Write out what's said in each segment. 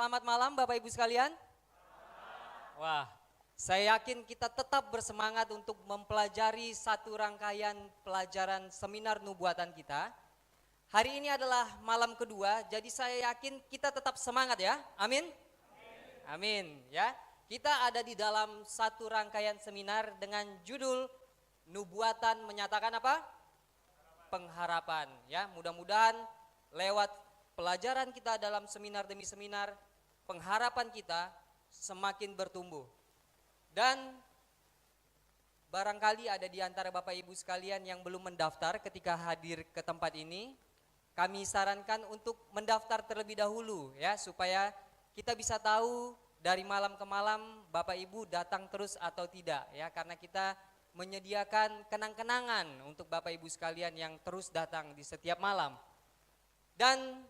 Selamat malam Bapak Ibu sekalian. Wah, saya yakin kita tetap bersemangat untuk mempelajari satu rangkaian pelajaran seminar nubuatan kita. Hari ini adalah malam kedua, jadi saya yakin kita tetap semangat ya. Amin. Amin ya. Kita ada di dalam satu rangkaian seminar dengan judul Nubuatan menyatakan apa? Pengharapan ya. Mudah-mudahan lewat pelajaran kita dalam seminar demi seminar, pengharapan kita semakin bertumbuh. Dan barangkali ada di antara Bapak Ibu sekalian yang belum mendaftar ketika hadir ke tempat ini, kami sarankan untuk mendaftar terlebih dahulu ya, supaya kita bisa tahu dari malam ke malam Bapak Ibu datang terus atau tidak ya, karena kita menyediakan kenang-kenangan untuk Bapak Ibu sekalian yang terus datang di setiap malam. Dan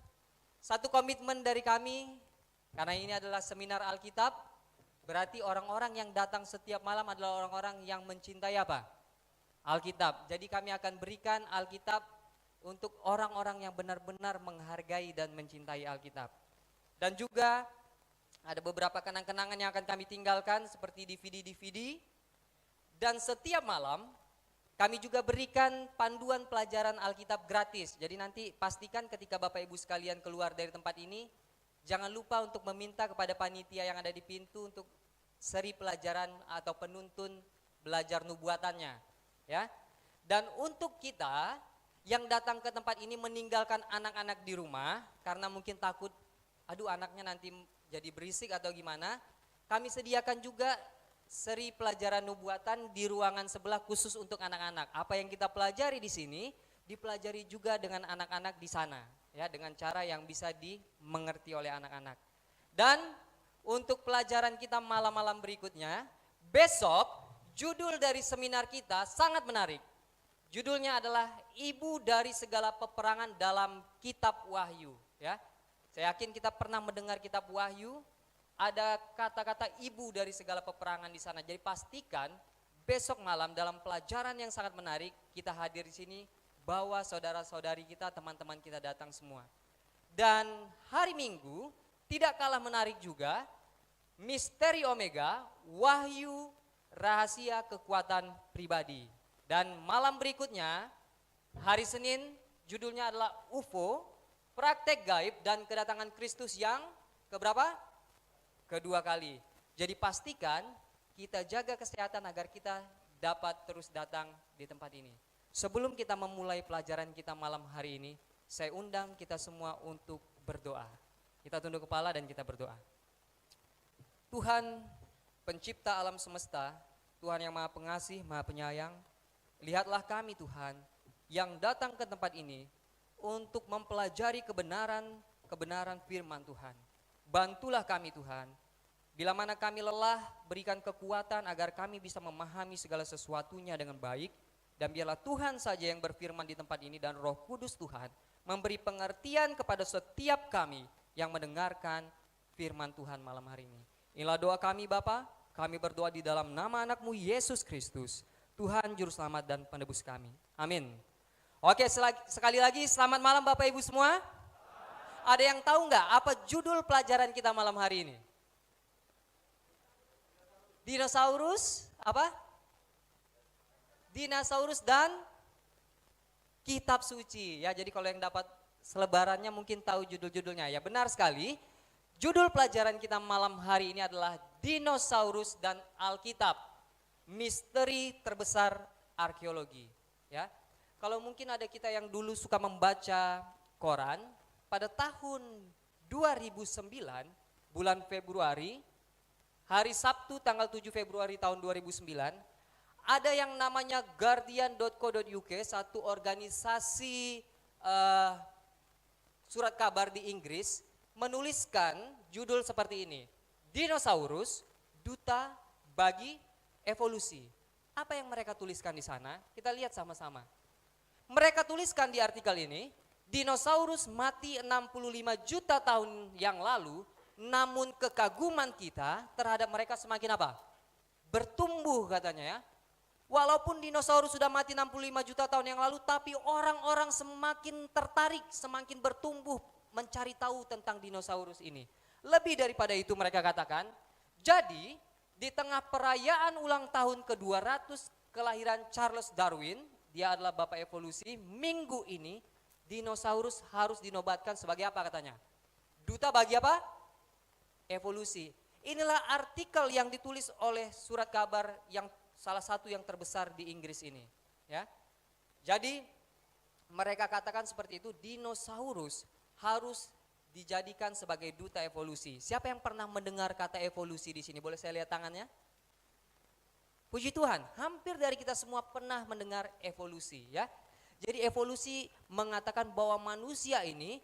satu komitmen dari kami, karena ini adalah seminar Alkitab, berarti orang-orang yang datang setiap malam adalah orang-orang yang mencintai apa? Alkitab. Jadi kami akan berikan Alkitab untuk orang-orang yang benar-benar menghargai dan mencintai Alkitab. Dan juga ada beberapa kenang-kenangan yang akan kami tinggalkan seperti DVD-DVD. Dan setiap malam kami juga berikan panduan pelajaran Alkitab gratis. Jadi nanti pastikan ketika Bapak Ibu sekalian keluar dari tempat ini, jangan lupa untuk meminta kepada panitia yang ada di pintu untuk seri pelajaran atau penuntun belajar nubuatannya. Ya. Dan untuk kita yang datang ke tempat ini meninggalkan anak-anak di rumah, karena mungkin takut, aduh anaknya nanti jadi berisik atau gimana, kami sediakan juga seri pelajaran nubuatan di ruangan sebelah khusus untuk anak-anak. Apa yang kita pelajari di sini dipelajari juga dengan anak-anak di sana ya, dengan cara yang bisa dimengerti oleh anak-anak. Dan untuk pelajaran kita malam-malam berikutnya, besok judul dari seminar kita sangat menarik. Judulnya adalah Ibu dari Segala Peperangan dalam Kitab Wahyu ya. Saya yakin kita pernah mendengar Kitab Wahyu. Ada kata-kata ibu dari segala peperangan di sana. Jadi pastikan besok malam dalam pelajaran yang sangat menarik kita hadir di sini, bawa saudara-saudari kita, teman-teman kita datang semua. Dan hari Minggu tidak kalah menarik juga, Misteri Omega, Wahyu Rahasia Kekuatan Pribadi. Dan malam berikutnya, hari Senin, judulnya adalah UFO, Praktek Gaib dan Kedatangan Kristus yang keberapa? Kedua kali. Jadi pastikan kita jaga kesehatan agar kita dapat terus datang di tempat ini. Sebelum kita memulai pelajaran kita malam hari ini, saya undang kita semua untuk berdoa. Kita tunduk kepala dan kita berdoa. Tuhan, pencipta alam semesta, Tuhan yang Maha Pengasih, Maha Penyayang, lihatlah kami Tuhan yang datang ke tempat ini untuk mempelajari kebenaran firman Tuhan. Bantulah kami Tuhan, bila mana kami lelah berikan kekuatan agar kami bisa memahami segala sesuatunya dengan baik. Dan biarlah Tuhan saja yang berfirman di tempat ini dan Roh Kudus Tuhan memberi pengertian kepada setiap kami yang mendengarkan firman Tuhan malam hari ini. Inilah doa kami Bapa, kami berdoa di dalam nama anak-Mu Yesus Kristus, Tuhan Juru Selamat dan Penebus kami. Amin. Oke, sekali lagi selamat malam Bapak Ibu semua. Ada yang tahu nggak apa judul pelajaran kita malam hari ini? Dinosaurus apa? Dinosaurus dan Kitab Suci ya. Jadi kalau yang dapat selebarannya mungkin tahu judul-judulnya ya. Benar sekali. Judul pelajaran kita malam hari ini adalah Dinosaurus dan Alkitab, Misteri Terbesar Arkeologi ya. Kalau mungkin ada kita yang dulu suka membaca koran, pada tahun 2009 bulan Februari, hari Sabtu tanggal 7 Februari tahun 2009, ada yang namanya Guardian.co.uk, satu organisasi surat kabar di Inggris, menuliskan judul seperti ini, Dinosaurus, Duta Bagi Evolusi. Apa yang mereka tuliskan di sana? Kita lihat sama-sama. Mereka tuliskan di artikel ini, dinosaurus mati 65 juta tahun yang lalu, namun kekaguman kita terhadap mereka semakin apa? Bertumbuh katanya ya. Walaupun dinosaurus sudah mati 65 juta tahun yang lalu, tapi orang-orang semakin tertarik, semakin bertumbuh mencari tahu tentang dinosaurus ini. Lebih daripada itu mereka katakan, jadi di tengah perayaan ulang tahun ke-200 kelahiran Charles Darwin, dia adalah bapak evolusi, minggu ini dinosaurus harus dinobatkan sebagai apa katanya? Duta bagi apa? Evolusi. Inilah artikel yang ditulis oleh surat kabar yang salah satu yang terbesar di Inggris ini, ya. Jadi mereka katakan seperti itu, dinosaurus harus dijadikan sebagai duta evolusi. Siapa yang pernah mendengar kata evolusi di sini? Boleh saya lihat tangannya? Puji Tuhan, hampir dari kita semua pernah mendengar evolusi, ya. Jadi evolusi mengatakan bahwa manusia ini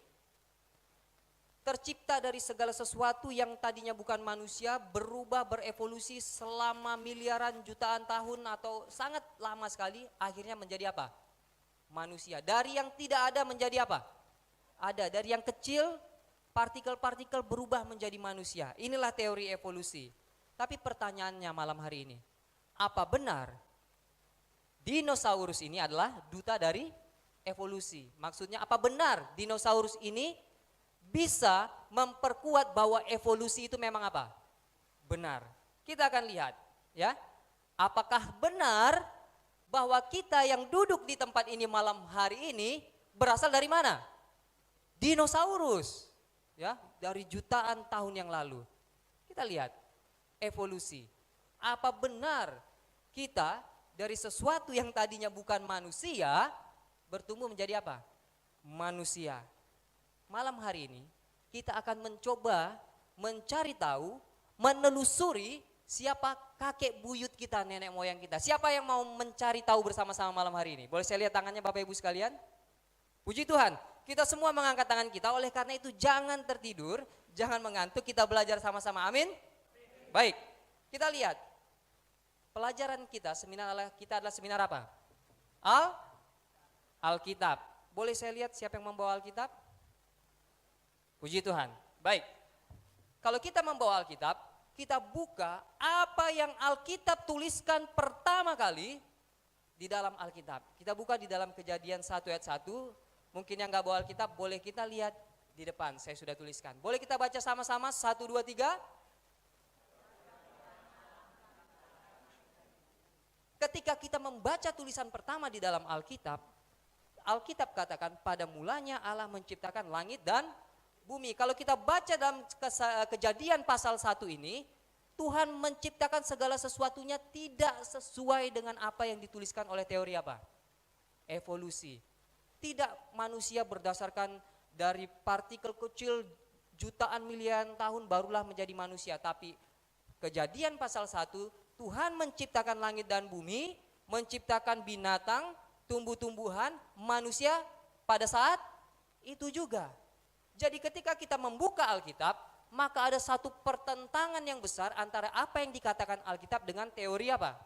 tercipta dari segala sesuatu yang tadinya bukan manusia, berubah berevolusi selama miliaran jutaan tahun atau sangat lama sekali, akhirnya menjadi apa? Manusia. Dari yang tidak ada menjadi apa? Ada. Dari yang kecil, partikel-partikel berubah menjadi manusia. Inilah teori evolusi. Tapi pertanyaannya malam hari ini, apa benar dinosaurus ini adalah duta dari evolusi? Maksudnya apa benar dinosaurus ini bisa memperkuat bahwa evolusi itu memang apa? Benar. Kita akan lihat, ya. Apakah benar bahwa kita yang duduk di tempat ini malam hari ini berasal dari mana? Dinosaurus, ya, dari jutaan tahun yang lalu. Kita lihat evolusi. Apa benar kita dari sesuatu yang tadinya bukan manusia bertumbuh menjadi apa? Manusia. Malam hari ini kita akan mencoba mencari tahu, menelusuri siapa kakek buyut kita, nenek moyang kita. Siapa yang mau mencari tahu bersama-sama malam hari ini? Boleh saya lihat tangannya Bapak Ibu sekalian? Puji Tuhan, kita semua mengangkat tangan kita. Oleh karena itu jangan tertidur, jangan mengantuk, kita belajar sama-sama. Amin? Baik, kita lihat. Pelajaran kita, seminar kita adalah seminar apa? Alkitab. Boleh saya lihat siapa yang membawa Alkitab? Puji Tuhan. Baik. Kalau kita membawa Alkitab, kita buka apa yang Alkitab tuliskan pertama kali di dalam Alkitab. Kita buka di dalam Kejadian 1 ayat 1. Mungkin yang gak bawa Alkitab boleh kita lihat di depan, saya sudah tuliskan. Boleh kita baca sama-sama 1, 2, 3. Ketika kita membaca tulisan pertama di dalam Alkitab, Alkitab katakan pada mulanya Allah menciptakan langit dan bumi. Kalau kita baca dalam Kejadian pasal 1 ini, Tuhan menciptakan segala sesuatunya tidak sesuai dengan apa yang dituliskan oleh teori apa? Evolusi. Tidak manusia berdasarkan dari partikel kecil jutaan miliaran tahun barulah menjadi manusia. Tapi Kejadian pasal 1, Tuhan menciptakan langit dan bumi, menciptakan binatang, tumbuh-tumbuhan, manusia pada saat itu juga. Jadi ketika kita membuka Alkitab, maka ada satu pertentangan yang besar antara apa yang dikatakan Alkitab dengan teori apa?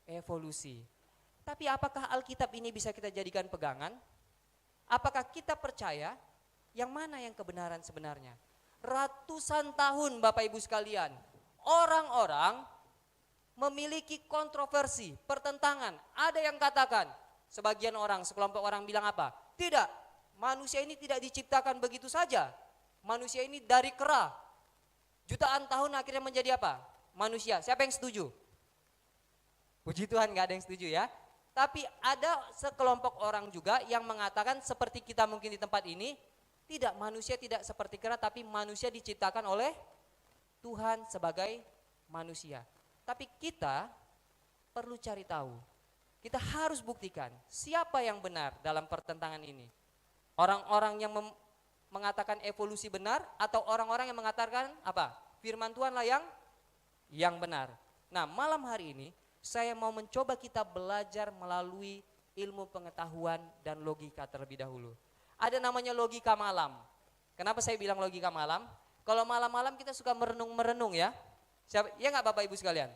Evolusi. Tapi apakah Alkitab ini bisa kita jadikan pegangan? Apakah kita percaya yang mana yang kebenaran sebenarnya? Ratusan tahun Bapak Ibu sekalian, orang-orang memiliki kontroversi, pertentangan. Ada yang katakan, sebagian orang, sekelompok orang bilang apa? Tidak. Manusia ini tidak diciptakan begitu saja. Manusia ini dari kera. Jutaan tahun akhirnya menjadi apa? Manusia. Siapa yang setuju? Puji Tuhan gak ada yang setuju ya. Tapi ada sekelompok orang juga yang mengatakan seperti kita mungkin di tempat ini. Tidak, manusia tidak seperti kera, tapi manusia diciptakan oleh Tuhan sebagai manusia. Tapi kita perlu cari tahu. Kita harus buktikan siapa yang benar dalam pertentangan ini. Orang-orang yang mengatakan evolusi benar atau orang-orang yang mengatakan apa? Firman Tuhanlah yang benar. Nah, malam hari ini saya mau mencoba kita belajar melalui ilmu pengetahuan dan logika terlebih dahulu. Ada namanya logika malam. Kenapa saya bilang logika malam? Kalau malam-malam kita suka merenung-merenung ya. Siapa, ya nggak Bapak Ibu sekalian?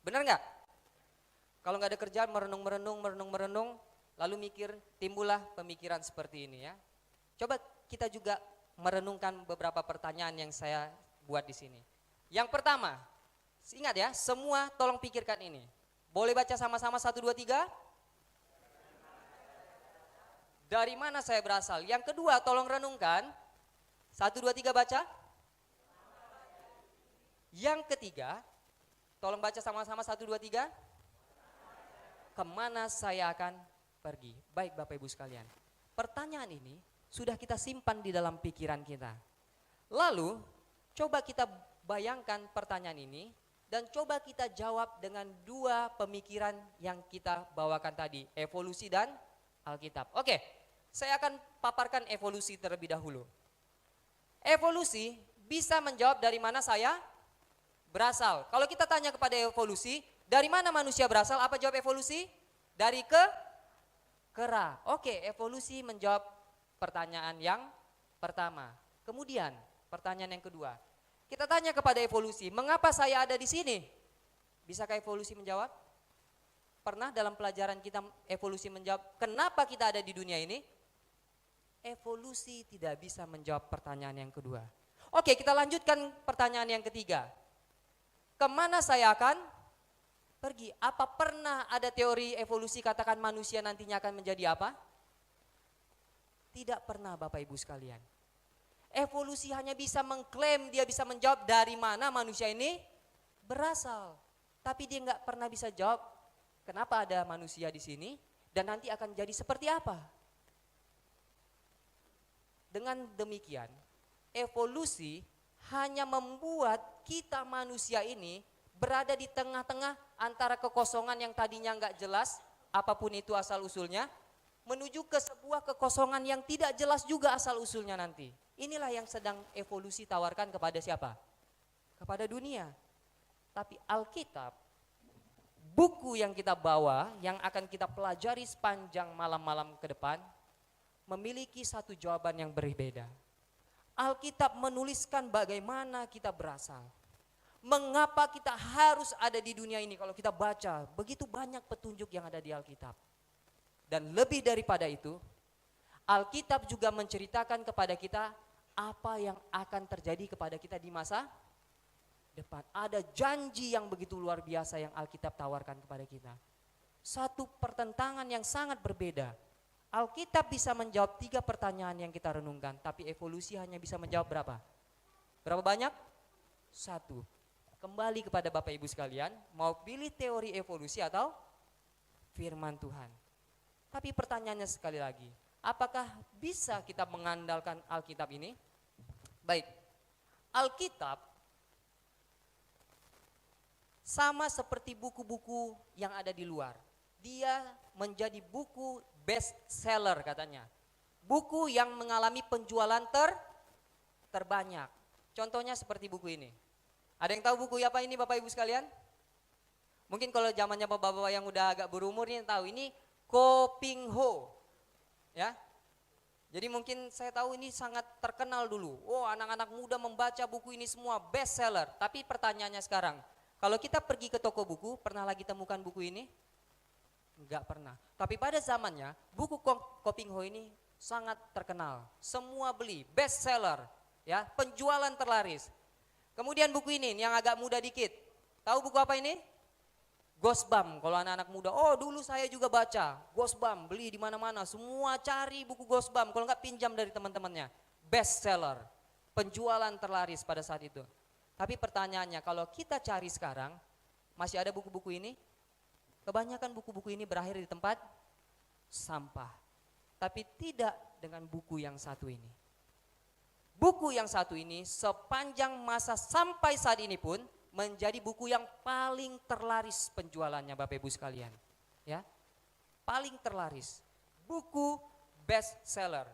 Benar nggak? Kalau nggak ada kerjaan merenung-merenung, lalu mikir, timbullah pemikiran seperti ini ya. Coba kita juga merenungkan beberapa pertanyaan yang saya buat di sini. Yang pertama, ingat ya, semua tolong pikirkan ini. Boleh baca sama-sama 1, 2, 3? Dari mana saya berasal? Yang kedua, tolong renungkan. 1, 2, 3 baca. Yang ketiga, tolong baca sama-sama 1, 2, 3. Kemana saya akan pergi? Baik Bapak Ibu sekalian, pertanyaan ini sudah kita simpan di dalam pikiran kita. Lalu coba kita bayangkan pertanyaan ini dan coba kita jawab dengan dua pemikiran yang kita bawakan tadi, evolusi dan Alkitab. Oke, saya akan paparkan evolusi terlebih dahulu. Evolusi bisa menjawab dari mana saya berasal. Kalau kita tanya kepada evolusi, dari mana manusia berasal? Apa jawab evolusi? Dari kera. Oke, evolusi menjawab pertanyaan yang pertama. Kemudian pertanyaan yang kedua, kita tanya kepada evolusi, mengapa saya ada di sini? Bisakah evolusi menjawab? Pernah dalam pelajaran kita evolusi menjawab, kenapa kita ada di dunia ini? Evolusi tidak bisa menjawab pertanyaan yang kedua. Oke, kita lanjutkan pertanyaan yang ketiga. Kemana saya akan pergi? Apa pernah ada teori evolusi katakan manusia nantinya akan menjadi apa? Tidak pernah Bapak Ibu sekalian. Evolusi hanya bisa mengklaim, dia bisa menjawab dari mana manusia ini berasal. Tapi dia nggak pernah bisa jawab kenapa ada manusia di sini dan nanti akan jadi seperti apa. Dengan demikian, evolusi hanya membuat kita manusia ini berada di tengah-tengah antara kekosongan yang tadinya nggak jelas, apapun itu asal usulnya, menuju ke sebuah kekosongan yang tidak jelas juga asal usulnya nanti. Inilah yang sedang evolusi tawarkan kepada siapa? Kepada dunia. Tapi Alkitab, buku yang kita bawa, yang akan kita pelajari sepanjang malam-malam ke depan, memiliki satu jawaban yang berbeda. Alkitab menuliskan bagaimana kita berasal. Mengapa kita harus ada di dunia ini? Kalau kita baca, begitu banyak petunjuk yang ada di Alkitab. Dan lebih daripada itu, Alkitab juga menceritakan kepada kita apa yang akan terjadi kepada kita di masa depan. Ada janji yang begitu luar biasa yang Alkitab tawarkan kepada kita. Satu pertentangan yang sangat berbeda. Alkitab bisa menjawab 3 pertanyaan yang kita renungkan, tapi evolusi hanya bisa menjawab berapa? Berapa banyak? 1. Kembali kepada Bapak Ibu sekalian, mau pilih teori evolusi atau firman Tuhan. Tapi pertanyaannya sekali lagi, apakah bisa kita mengandalkan Alkitab ini? Baik, Alkitab sama seperti buku-buku yang ada di luar. Dia menjadi buku best seller katanya. Buku yang mengalami penjualan terbanyak. Contohnya seperti buku ini. Ada yang tahu buku apa ini Bapak Ibu sekalian? Mungkin kalau zamannya bapak-bapak yang udah agak berumur ini tahu ini Ko Ping Ho. Ya. Jadi mungkin saya tahu ini sangat terkenal dulu. Oh, anak-anak muda membaca buku ini semua best seller. Tapi pertanyaannya sekarang, kalau kita pergi ke toko buku, pernah lagi temukan buku ini? Enggak pernah. Tapi pada zamannya, buku Ko Ping Ho ini sangat terkenal. Semua beli, best seller, ya, penjualan terlaris. Kemudian buku ini yang agak muda dikit. Tahu buku apa ini? Gosbam, kalau anak-anak muda, oh dulu saya juga baca, Gosbam, beli di mana-mana, semua cari buku Gosbam, kalau enggak pinjam dari teman-temannya, best seller, penjualan terlaris pada saat itu. Tapi pertanyaannya, kalau kita cari sekarang, masih ada buku-buku ini? Kebanyakan buku-buku ini berakhir di tempat sampah, tapi tidak dengan buku yang satu ini. Buku yang satu ini sepanjang masa sampai saat ini pun, menjadi buku yang paling terlaris penjualannya Bapak Ibu sekalian. Ya, paling terlaris. Buku best seller.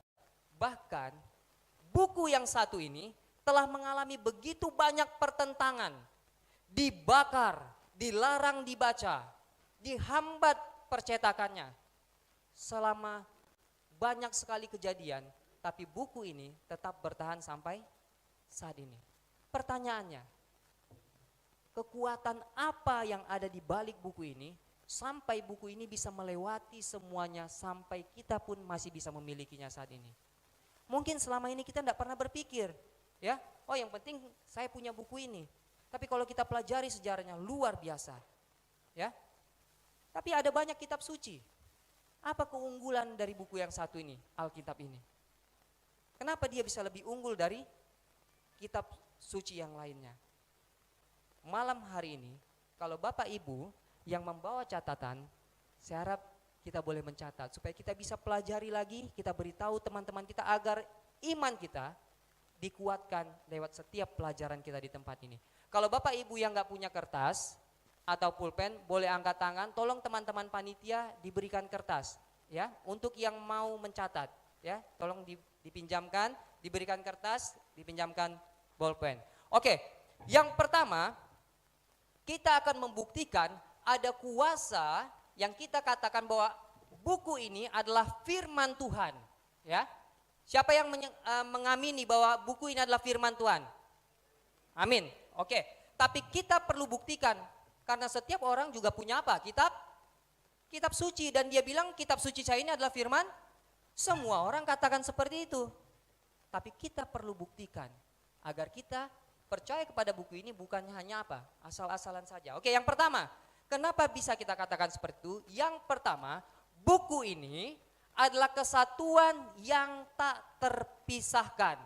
Bahkan buku yang satu ini telah mengalami begitu banyak pertentangan. Dibakar, dilarang dibaca, dihambat percetakannya. Selama banyak sekali kejadian, tapi buku ini tetap bertahan sampai saat ini. Pertanyaannya, kekuatan apa yang ada di balik buku ini sampai buku ini bisa melewati semuanya sampai kita pun masih bisa memilikinya saat ini. Mungkin selama ini kita tidak pernah berpikir, ya, oh yang penting saya punya buku ini. Tapi kalau kita pelajari sejarahnya luar biasa, ya. Tapi ada banyak kitab suci. Apa keunggulan dari buku yang satu ini, Alkitab ini? Kenapa dia bisa lebih unggul dari kitab suci yang lainnya? malam hari ini, kalau Bapak Ibu yang membawa catatan, saya harap kita boleh mencatat supaya kita bisa pelajari lagi, kita beritahu teman-teman kita agar iman kita dikuatkan lewat setiap pelajaran kita di tempat ini. Kalau Bapak Ibu yang nggak punya kertas atau pulpen, boleh angkat tangan, tolong teman-teman panitia diberikan kertas ya, untuk yang mau mencatat ya, tolong dipinjamkan, diberikan kertas, dipinjamkan bolpen. Oke, yang pertama kita akan membuktikan ada kuasa yang kita katakan bahwa buku ini adalah firman Tuhan, ya. Siapa yang mengamini bahwa buku ini adalah firman Tuhan? Amin. Oke, tapi kita perlu buktikan karena setiap orang juga punya apa? Kitab suci, dan dia bilang kitab suci saya ini adalah firman. Semua orang katakan seperti itu. Tapi kita perlu buktikan agar kita percaya kepada buku ini bukan hanya apa? Asal-asalan saja. Oke, yang pertama, kenapa bisa kita katakan seperti itu? Yang pertama, buku ini adalah kesatuan yang tak terpisahkan.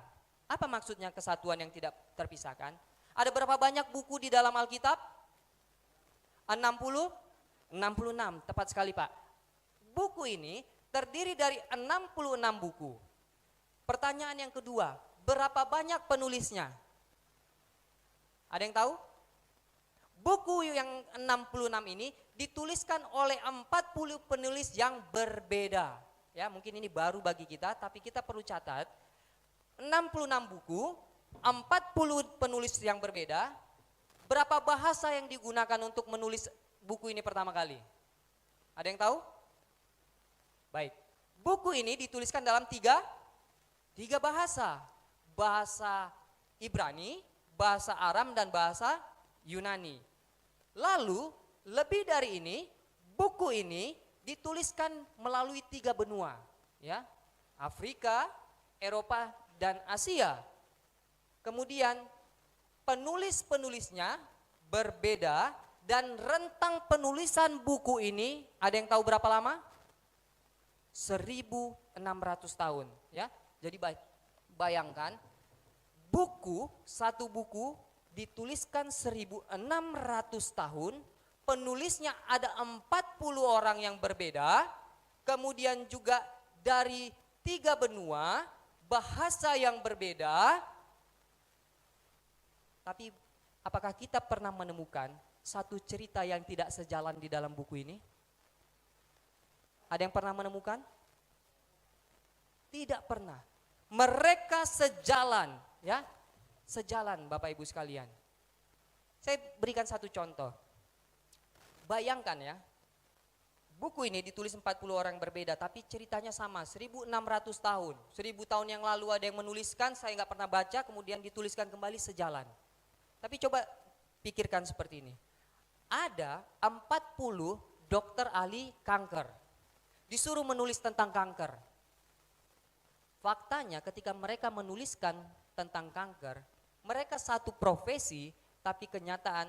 Apa maksudnya kesatuan yang tidak terpisahkan? Ada berapa banyak buku di dalam Alkitab? 66, tepat sekali Pak. Buku ini terdiri dari 66 buku. Pertanyaan yang kedua, berapa banyak penulisnya? Ada yang tahu? Buku yang 66 ini dituliskan oleh 40 penulis yang berbeda. Ya, mungkin ini baru bagi kita, tapi kita perlu catat. 66 buku, 40 penulis yang berbeda. Berapa bahasa yang digunakan untuk menulis buku ini pertama kali? Ada yang tahu? Baik. Buku ini dituliskan dalam tiga bahasa. Bahasa Ibrani, bahasa Aram, dan bahasa Yunani. Lalu lebih dari ini, buku ini dituliskan melalui 3 benua, ya, Afrika, Eropa, dan Asia. Kemudian penulis-penulisnya berbeda dan rentang penulisan buku ini, ada yang tahu berapa lama? 1.600 tahun, ya. Jadi bayangkan satu buku dituliskan 1.600 tahun, penulisnya ada 40 orang yang berbeda, kemudian juga dari 3 benua, bahasa yang berbeda. Tapi apakah kita pernah menemukan satu cerita yang tidak sejalan di dalam buku ini? Ada yang pernah menemukan? Tidak pernah. Mereka sejalan, ya. Sejalan Bapak Ibu sekalian. Saya berikan satu contoh. Bayangkan ya, buku ini ditulis 40 orang berbeda, tapi ceritanya sama, 1.600 tahun. 1.000 tahun yang lalu ada yang menuliskan, saya nggak pernah baca, kemudian dituliskan kembali sejalan. Tapi coba pikirkan seperti ini. Ada 40 dokter ahli kanker, disuruh menulis tentang kanker. Faktanya ketika mereka menuliskan tentang kanker, mereka satu profesi, tapi kenyataan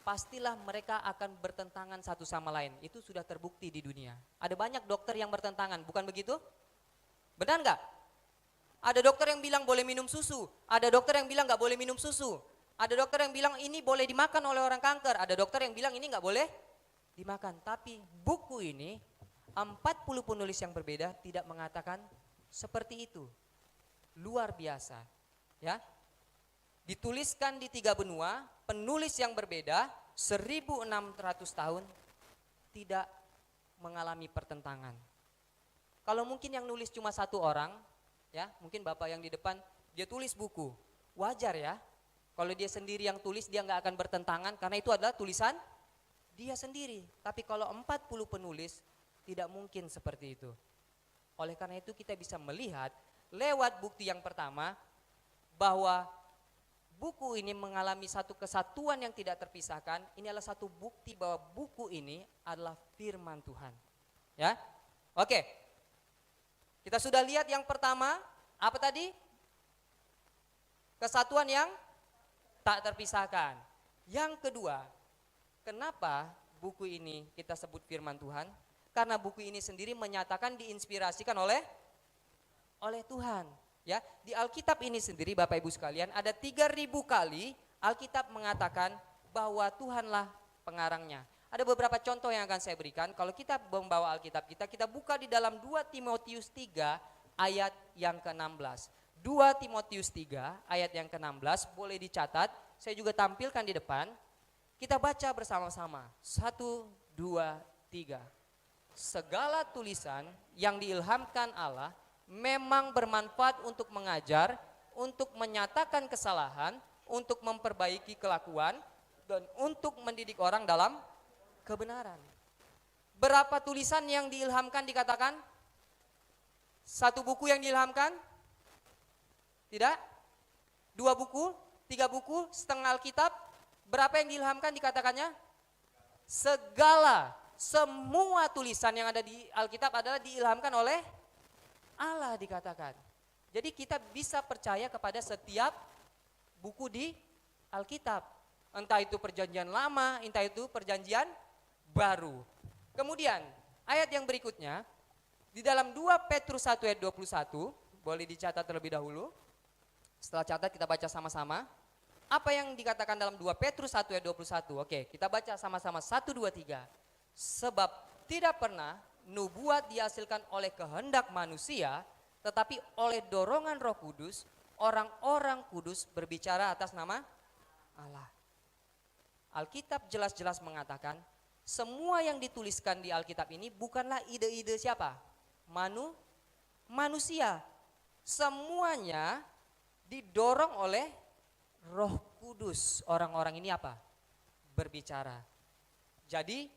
pastilah mereka akan bertentangan satu sama lain. Itu sudah terbukti di dunia. Ada banyak dokter yang bertentangan, bukan begitu? Benar nggak? Ada dokter yang bilang boleh minum susu, ada dokter yang bilang nggak boleh minum susu, ada dokter yang bilang ini boleh dimakan oleh orang kanker, ada dokter yang bilang ini nggak boleh dimakan. Tapi buku ini 40 penulis yang berbeda tidak mengatakan seperti itu. Luar biasa, ya. Dituliskan di 3 benua, penulis yang berbeda, 1.600 tahun, tidak mengalami pertentangan. Kalau mungkin yang nulis cuma 1 orang, ya, mungkin Bapak yang di depan, dia tulis buku, wajar ya. Kalau dia sendiri yang tulis, dia nggak akan bertentangan, karena itu adalah tulisan dia sendiri. Tapi kalau 40 penulis, tidak mungkin seperti itu. Oleh karena itu kita bisa melihat lewat bukti yang pertama, bahwa buku ini mengalami satu kesatuan yang tidak terpisahkan. Ini adalah satu bukti bahwa buku ini adalah firman Tuhan. Ya, oke. Kita sudah lihat yang pertama, apa tadi? Kesatuan yang tak terpisahkan. Yang kedua, kenapa buku ini kita sebut firman Tuhan? Karena buku ini sendiri menyatakan diinspirasikan oleh Tuhan. Ya, di Alkitab ini sendiri Bapak Ibu sekalian ada 3.000 kali Alkitab mengatakan bahwa Tuhanlah pengarangnya. Ada beberapa contoh yang akan saya berikan. Kalau kita membawa Alkitab kita, kita buka di dalam 2 Timotius 3 ayat yang ke-16. 2 Timotius 3 ayat yang ke-16 boleh dicatat, saya juga tampilkan di depan. Kita baca bersama-sama. 1, 2, 3. Segala tulisan yang diilhamkan Allah memang bermanfaat untuk mengajar, untuk menyatakan kesalahan, untuk memperbaiki kelakuan, dan untuk mendidik orang dalam kebenaran. Berapa tulisan yang diilhamkan dikatakan? Satu buku yang diilhamkan? Tidak? 2 buku? 3 buku? Setengah Alkitab? Berapa yang diilhamkan dikatakannya? Segala, semua tulisan yang ada di Alkitab adalah diilhamkan oleh Allah dikatakan. Jadi kita bisa percaya kepada setiap buku di Alkitab. Entah itu perjanjian lama, entah itu perjanjian baru. Kemudian ayat yang berikutnya di dalam 2 Petrus 1 ayat 21, boleh dicatat terlebih dahulu. Setelah catat kita baca sama-sama. Apa yang dikatakan dalam 2 Petrus 1 ayat 21? Oke, kita baca sama-sama 1, 2, 3. Sebab tidak pernah nubuat dihasilkan oleh kehendak manusia, tetapi oleh dorongan Roh Kudus, orang-orang kudus berbicara atas nama Allah. Alkitab jelas-jelas mengatakan semua yang dituliskan di Alkitab ini bukanlah ide-ide siapa? Manusia. Semuanya didorong oleh Roh Kudus. Orang-orang ini apa? Berbicara. Jadi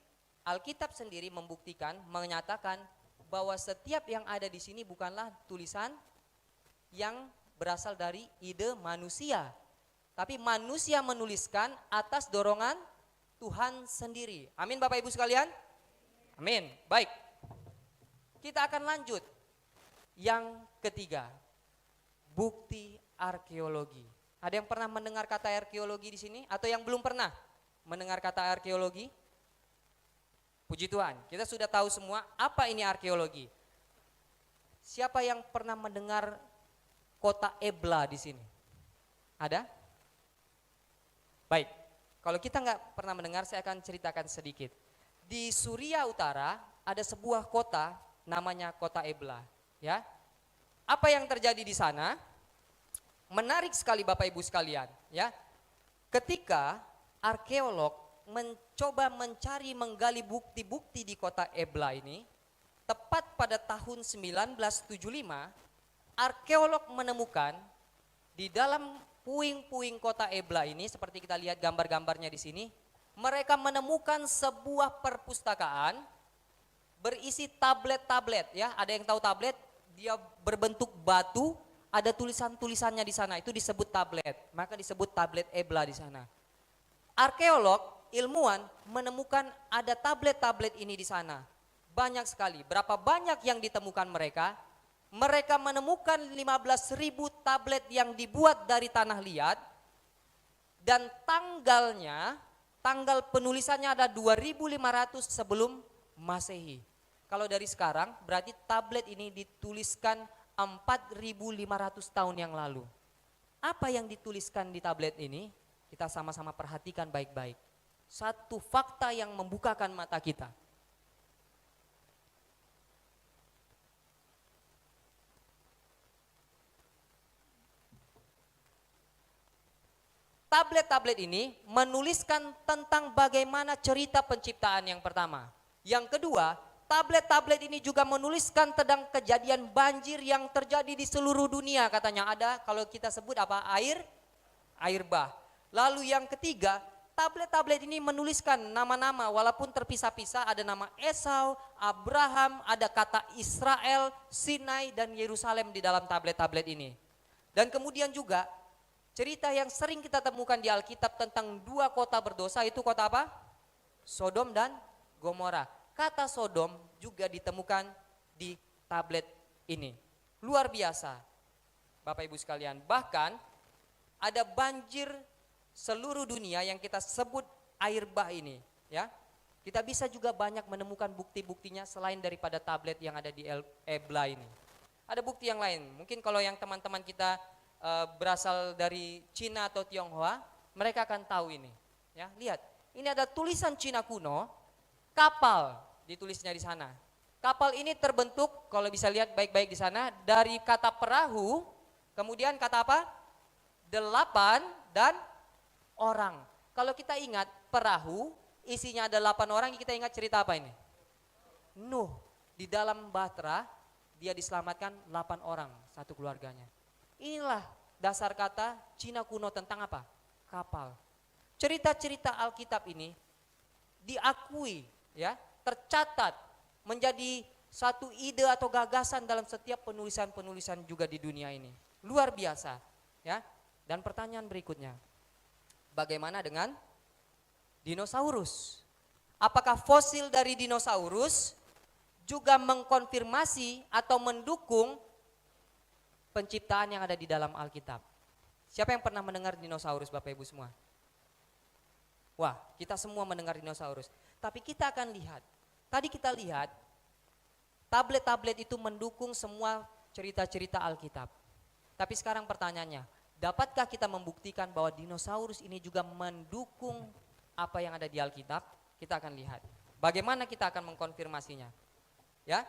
Alkitab sendiri membuktikan, menyatakan bahwa setiap yang ada di sini bukanlah tulisan yang berasal dari ide manusia. Tapi manusia menuliskan atas dorongan Tuhan sendiri. Amin Bapak Ibu sekalian? Amin. Baik. Kita akan lanjut. Yang ketiga, bukti arkeologi. Ada yang pernah mendengar kata arkeologi di sini? Atau yang belum pernah mendengar kata arkeologi? Puji Tuhan, kita sudah tahu semua apa ini arkeologi. Siapa yang pernah mendengar kota Ebla di sini? Ada? Baik, kalau kita nggak pernah mendengar, saya akan ceritakan sedikit. Di Suria Utara ada sebuah kota namanya kota Ebla. Ya, apa yang terjadi di sana? Menarik sekali Bapak Ibu sekalian. Ya, ketika arkeolog mencoba mencari menggali bukti-bukti di kota Ebla ini, tepat pada tahun 1975, arkeolog menemukan di dalam puing-puing kota Ebla ini, seperti kita lihat gambar-gambarnya di sini, mereka menemukan sebuah perpustakaan berisi tablet-tablet. Ya, ada yang tahu tablet? Dia berbentuk batu, ada tulisan-tulisannya di sana, itu disebut tablet. Maka disebut tablet Ebla di sana. Arkeolog, ilmuwan menemukan ada tablet-tablet ini di sana. Banyak sekali. Berapa banyak yang ditemukan mereka? Mereka menemukan 15.000 tablet yang dibuat dari tanah liat. Dan tanggal penulisannya ada 2.500 sebelum Masehi. Kalau dari sekarang berarti tablet ini dituliskan 4.500 tahun yang lalu. Apa yang dituliskan di tablet ini? Kita sama-sama perhatikan baik-baik. Satu fakta yang membukakan mata kita. Tablet-tablet ini menuliskan tentang bagaimana cerita penciptaan yang pertama. Yang kedua, tablet-tablet ini juga menuliskan tentang kejadian banjir yang terjadi di seluruh dunia, katanya ada kalau kita sebut apa? Air bah. Lalu yang ketiga, tablet-tablet ini menuliskan nama-nama walaupun terpisah-pisah, ada nama Esau, Abraham, ada kata Israel, Sinai dan Yerusalem di dalam tablet-tablet ini. Dan kemudian juga cerita yang sering kita temukan di Alkitab tentang 2 kota berdosa, itu kota apa? Sodom dan Gomora. Kata Sodom juga ditemukan di tablet ini. Luar biasa Bapak Ibu sekalian. Bahkan ada banjir seluruh dunia yang kita sebut air bah ini, ya. Kita bisa juga banyak menemukan bukti-buktinya selain daripada tablet yang ada di Ebla ini. Ada bukti yang lain. Mungkin kalau yang teman-teman kita berasal dari Cina atau Tionghoa, mereka akan tahu ini. Ya, lihat. Ini ada tulisan Cina kuno, kapal ditulisnya di sana. Kapal ini terbentuk, kalau bisa lihat baik-baik di sana, dari kata perahu, kemudian kata apa? 8 dan orang. Kalau kita ingat perahu, isinya ada 8 orang, kita ingat cerita apa ini? Nuh, di dalam bahtera, dia diselamatkan 8 orang, satu keluarganya. Inilah dasar kata Cina kuno tentang apa? Kapal. Cerita-cerita Alkitab ini diakui, ya, tercatat menjadi satu ide atau gagasan dalam setiap penulisan-penulisan juga di dunia ini. Luar biasa, ya. Dan pertanyaan berikutnya, bagaimana dengan dinosaurus? Apakah fosil dari dinosaurus juga mengkonfirmasi atau mendukung penciptaan yang ada di dalam Alkitab? Siapa yang pernah mendengar dinosaurus, Bapak Ibu semua? Wah, kita semua mendengar dinosaurus. Tapi kita akan lihat, tadi kita lihat tablet-tablet itu mendukung semua cerita-cerita Alkitab. Tapi sekarang pertanyaannya, dapatkah kita membuktikan bahwa dinosaurus ini juga mendukung apa yang ada di Alkitab? Kita akan lihat. Bagaimana kita akan mengkonfirmasinya? Ya,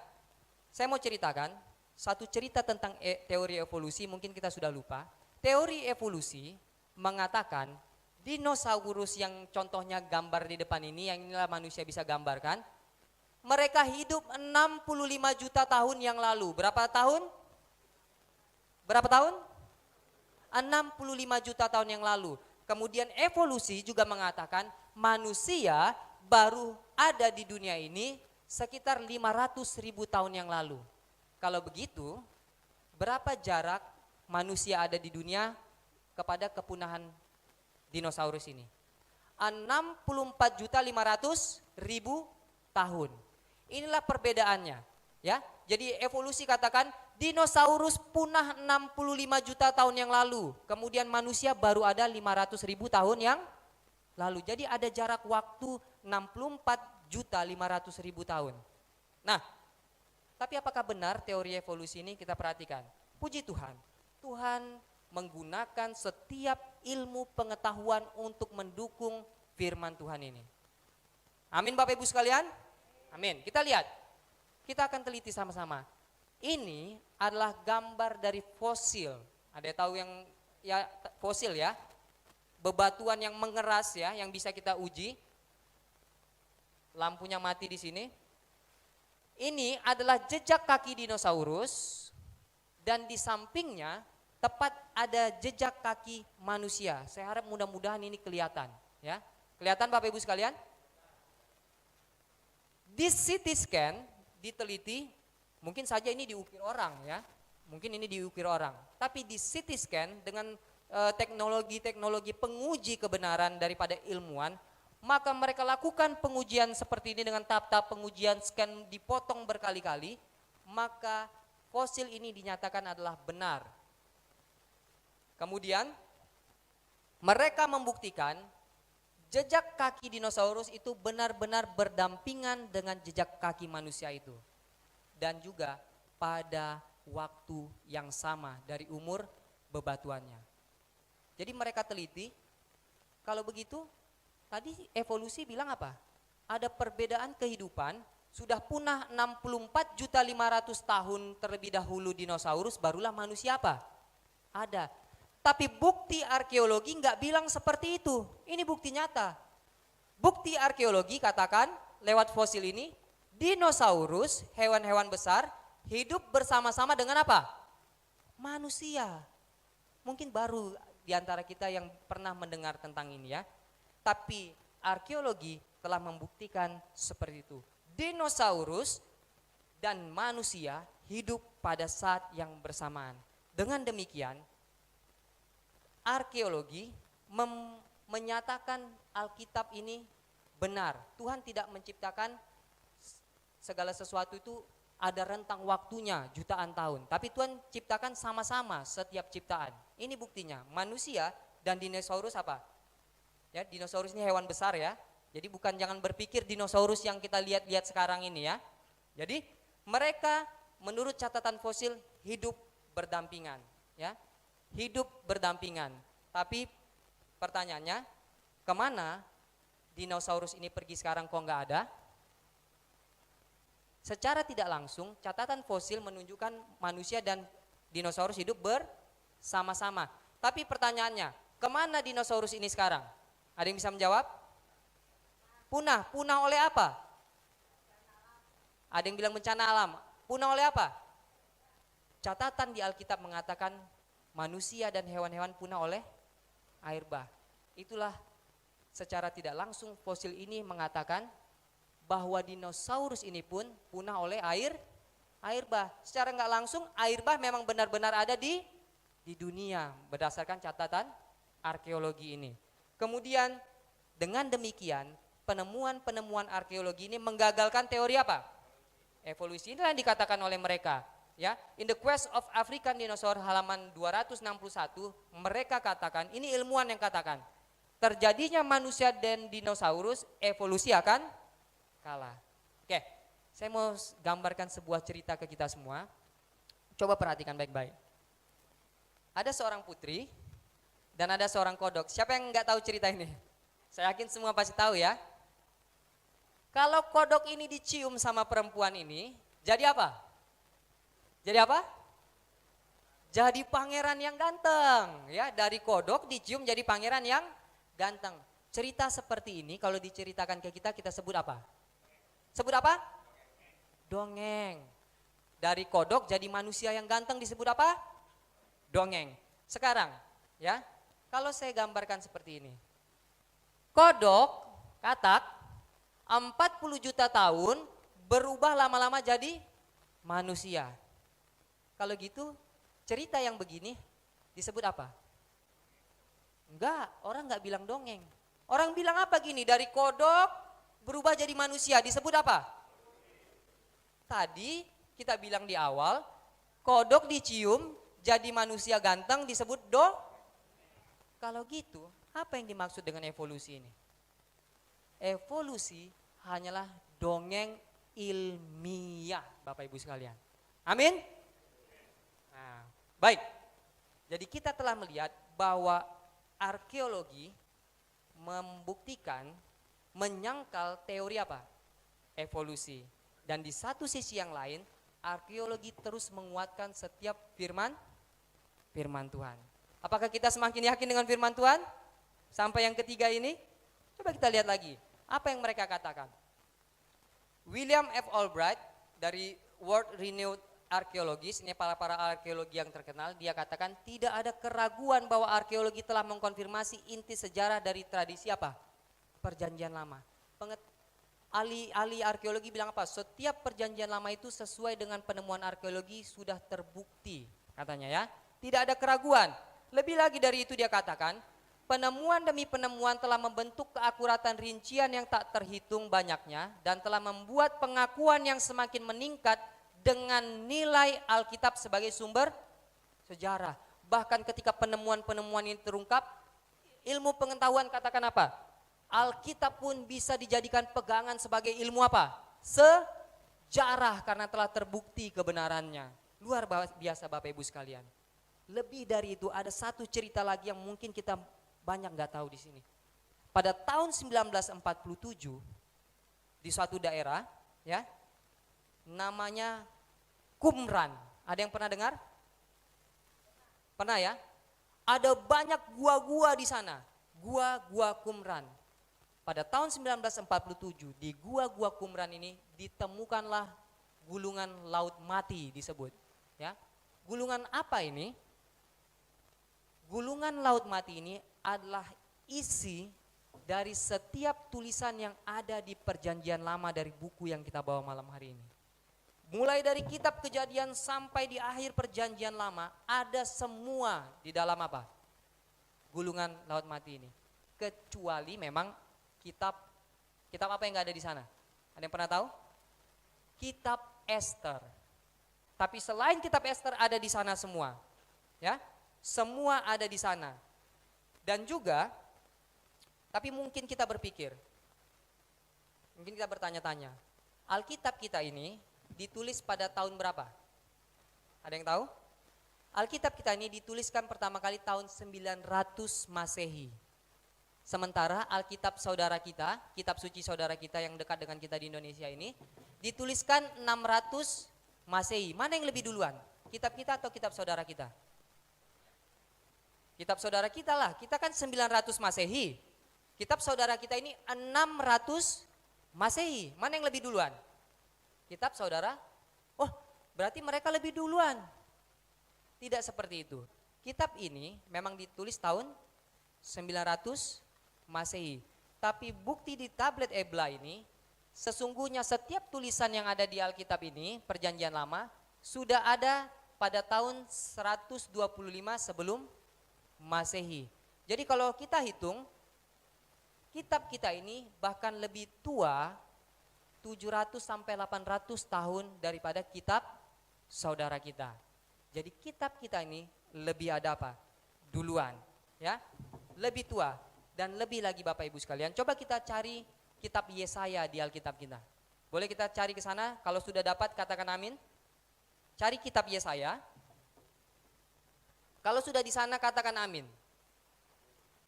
saya mau ceritakan satu cerita tentang teori evolusi, mungkin kita sudah lupa. Teori evolusi mengatakan dinosaurus yang contohnya gambar di depan ini, yang inilah manusia bisa gambarkan, mereka hidup 65 juta tahun yang lalu. Berapa tahun? Berapa tahun? 65 juta tahun yang lalu. Kemudian evolusi juga mengatakan manusia baru ada di dunia ini sekitar 500.000 tahun yang lalu. Kalau begitu, berapa jarak manusia ada di dunia kepada kepunahan dinosaurus ini? 64.500.000 tahun. Inilah perbedaannya, ya. Jadi evolusi katakan dinosaurus punah 65 juta tahun yang lalu, kemudian manusia baru ada 500.000 tahun yang lalu. Jadi ada jarak waktu 64.500.000 tahun. Nah, tapi apakah benar teori evolusi ini? Kita perhatikan. Puji Tuhan, Tuhan menggunakan setiap ilmu pengetahuan untuk mendukung firman Tuhan ini. Amin Bapak Ibu sekalian? Amin. Kita lihat, kita akan teliti sama-sama. Ini adalah gambar dari fosil. Ada yang tahu yang ya fosil ya? Bebatuan yang mengeras ya, yang bisa kita uji. Lampunya mati di sini. Ini adalah jejak kaki dinosaurus dan di sampingnya tepat ada jejak kaki manusia. Saya harap mudah-mudahan ini kelihatan, ya. Kelihatan Bapak Ibu sekalian? Di CT scan diteliti, mungkin saja ini diukir orang ya. Mungkin ini diukir orang. Tapi di CT scan dengan teknologi-teknologi penguji kebenaran daripada ilmuwan, maka mereka lakukan pengujian seperti ini dengan tahap-tahap pengujian scan dipotong berkali-kali, maka fosil ini dinyatakan adalah benar. Kemudian mereka membuktikan jejak kaki dinosaurus itu benar-benar berdampingan dengan jejak kaki manusia itu. Dan juga pada waktu yang sama dari umur bebatuannya. Jadi mereka teliti, kalau begitu tadi evolusi bilang apa? Ada perbedaan kehidupan, sudah punah 64.500.000 tahun terlebih dahulu dinosaurus, barulah manusia apa? Ada. Tapi bukti arkeologi nggak bilang seperti itu. Ini bukti nyata. Bukti arkeologi katakan lewat fosil ini, dinosaurus, hewan-hewan besar, hidup bersama-sama dengan apa? Manusia. Mungkin baru di antara kita yang pernah mendengar tentang ini ya. Tapi arkeologi telah membuktikan seperti itu. Dinosaurus dan manusia hidup pada saat yang bersamaan. Dengan demikian, arkeologi menyatakan Alkitab ini benar. Tuhan tidak menciptakan segala sesuatu itu ada rentang waktunya jutaan tahun. Tapi Tuhan ciptakan sama-sama setiap ciptaan. Ini buktinya. Manusia dan dinosaurus apa? Ya, dinosaurus ini hewan besar ya. Jadi bukan, jangan berpikir dinosaurus yang kita lihat-lihat sekarang ini ya. Jadi mereka menurut catatan fosil hidup berdampingan ya. Hidup berdampingan. Tapi pertanyaannya, kemana dinosaurus ini pergi sekarang kok nggak ada? Secara tidak langsung, catatan fosil menunjukkan manusia dan dinosaurus hidup bersama-sama. Tapi pertanyaannya, kemana dinosaurus ini sekarang? Ada yang bisa menjawab? Punah. Punah oleh apa? Ada yang bilang bencana alam. Punah oleh apa? Catatan di Alkitab mengatakan manusia dan hewan-hewan punah oleh air bah. Itulah secara tidak langsung fosil ini mengatakan bahwa dinosaurus ini pun punah oleh air bah. Secara nggak langsung air bah memang benar-benar ada di dunia berdasarkan catatan arkeologi ini. Kemudian dengan demikian penemuan-penemuan arkeologi ini menggagalkan teori apa? Evolusi. Inilah yang dikatakan oleh mereka. Ya, In the Quest of African Dinosaur halaman 261 mereka katakan, ini ilmuwan yang katakan, terjadinya manusia dan dinosaurus evolusi akan kalah. Oke, saya mau gambarkan sebuah cerita ke kita semua. Coba perhatikan baik-baik. Ada seorang putri dan ada seorang kodok. Siapa yang nggak tahu cerita ini? Saya yakin semua pasti tahu ya. Kalau kodok ini dicium sama perempuan ini, jadi apa? Jadi apa? Jadi pangeran yang ganteng. Ya, dari kodok dicium jadi pangeran yang ganteng. Cerita seperti ini kalau diceritakan ke kita, kita sebut apa? Sebut apa? Dongeng. Dari kodok jadi manusia yang ganteng disebut apa? Dongeng. Sekarang ya, kalau saya gambarkan seperti ini. Kodok, katak, 40 juta tahun berubah lama-lama jadi manusia. Kalau gitu cerita yang begini disebut apa? Enggak, orang enggak bilang dongeng. Orang bilang apa gini, dari kodok berubah jadi manusia, disebut apa? Tadi kita bilang di awal, kodok dicium jadi manusia ganteng disebut Kalau gitu, apa yang dimaksud dengan evolusi ini? Evolusi hanyalah dongeng ilmiah, Bapak Ibu sekalian. Amin? Nah, baik. Jadi kita telah melihat bahwa arkeologi membuktikan, menyangkal teori apa? Evolusi. Dan di satu sisi yang lain, arkeologi terus menguatkan setiap firman Tuhan. Apakah kita semakin yakin dengan firman Tuhan? Sampai yang ketiga ini, coba kita lihat lagi. Apa yang mereka katakan? William F. Albright dari World Renowned Archaeologist, ini para arkeologi yang terkenal, dia katakan tidak ada keraguan bahwa arkeologi telah mengkonfirmasi inti sejarah dari tradisi apa? Perjanjian lama. Ahli arkeologi bilang apa? Setiap perjanjian lama itu sesuai dengan penemuan arkeologi sudah terbukti, katanya ya. Tidak ada keraguan. Lebih lagi dari itu dia katakan, penemuan demi penemuan telah membentuk keakuratan rincian yang tak terhitung banyaknya dan telah membuat pengakuan yang semakin meningkat dengan nilai Alkitab sebagai sumber sejarah. Bahkan ketika penemuan-penemuan ini terungkap, ilmu pengetahuan katakan apa? Alkitab pun bisa dijadikan pegangan sebagai ilmu apa? Sejarah, karena telah terbukti kebenarannya. Luar biasa Bapak Ibu sekalian. Lebih dari itu ada satu cerita lagi yang mungkin kita banyak nggak tahu di sini. Pada tahun 1947 di suatu daerah ya, namanya Qumran. Ada yang pernah dengar? Pernah ya? Ada banyak gua-gua di sana. Gua-gua Qumran. Pada tahun 1947 di gua-gua Qumran ini ditemukanlah gulungan laut mati disebut. Ya, gulungan apa ini? Gulungan laut mati ini adalah isi dari setiap tulisan yang ada di perjanjian lama dari buku yang kita bawa malam hari ini. Mulai dari kitab Kejadian sampai di akhir perjanjian lama ada semua di dalam apa? Gulungan laut mati ini. Kecuali memang kitab apa yang nggak ada di sana? Ada yang pernah tahu? Kitab Ester. Tapi selain kitab Ester ada di sana semua. Ya, semua ada di sana. Dan juga, tapi mungkin kita berpikir, mungkin kita bertanya-tanya, Alkitab kita ini ditulis pada tahun berapa? Ada yang tahu? Alkitab kita ini dituliskan pertama kali tahun 900 Masehi. Sementara Alkitab saudara kita, kitab suci saudara kita yang dekat dengan kita di Indonesia ini, dituliskan 600 Masehi. Mana yang lebih duluan? Kitab kita atau kitab saudara kita? Kitab saudara kita lah, kita kan 900 Masehi. Kitab saudara kita ini 600 Masehi. Mana yang lebih duluan? Kitab saudara? Oh, berarti mereka lebih duluan. Tidak seperti itu. Kitab ini memang ditulis tahun 900 Masehi. Tapi bukti di tablet Ebla ini, sesungguhnya setiap tulisan yang ada di Alkitab ini, Perjanjian Lama, sudah ada pada tahun 125 sebelum Masehi. Jadi kalau kita hitung, kitab kita ini bahkan lebih tua 700 sampai 800 tahun daripada kitab saudara kita. Jadi kitab kita ini lebih ada apa? Duluan, ya. Lebih tua dan lebih lagi Bapak Ibu sekalian. Coba kita cari kitab Yesaya di Alkitab kita. Boleh kita cari ke sana? Kalau sudah dapat katakan amin. Cari kitab Yesaya. Kalau sudah di sana katakan amin.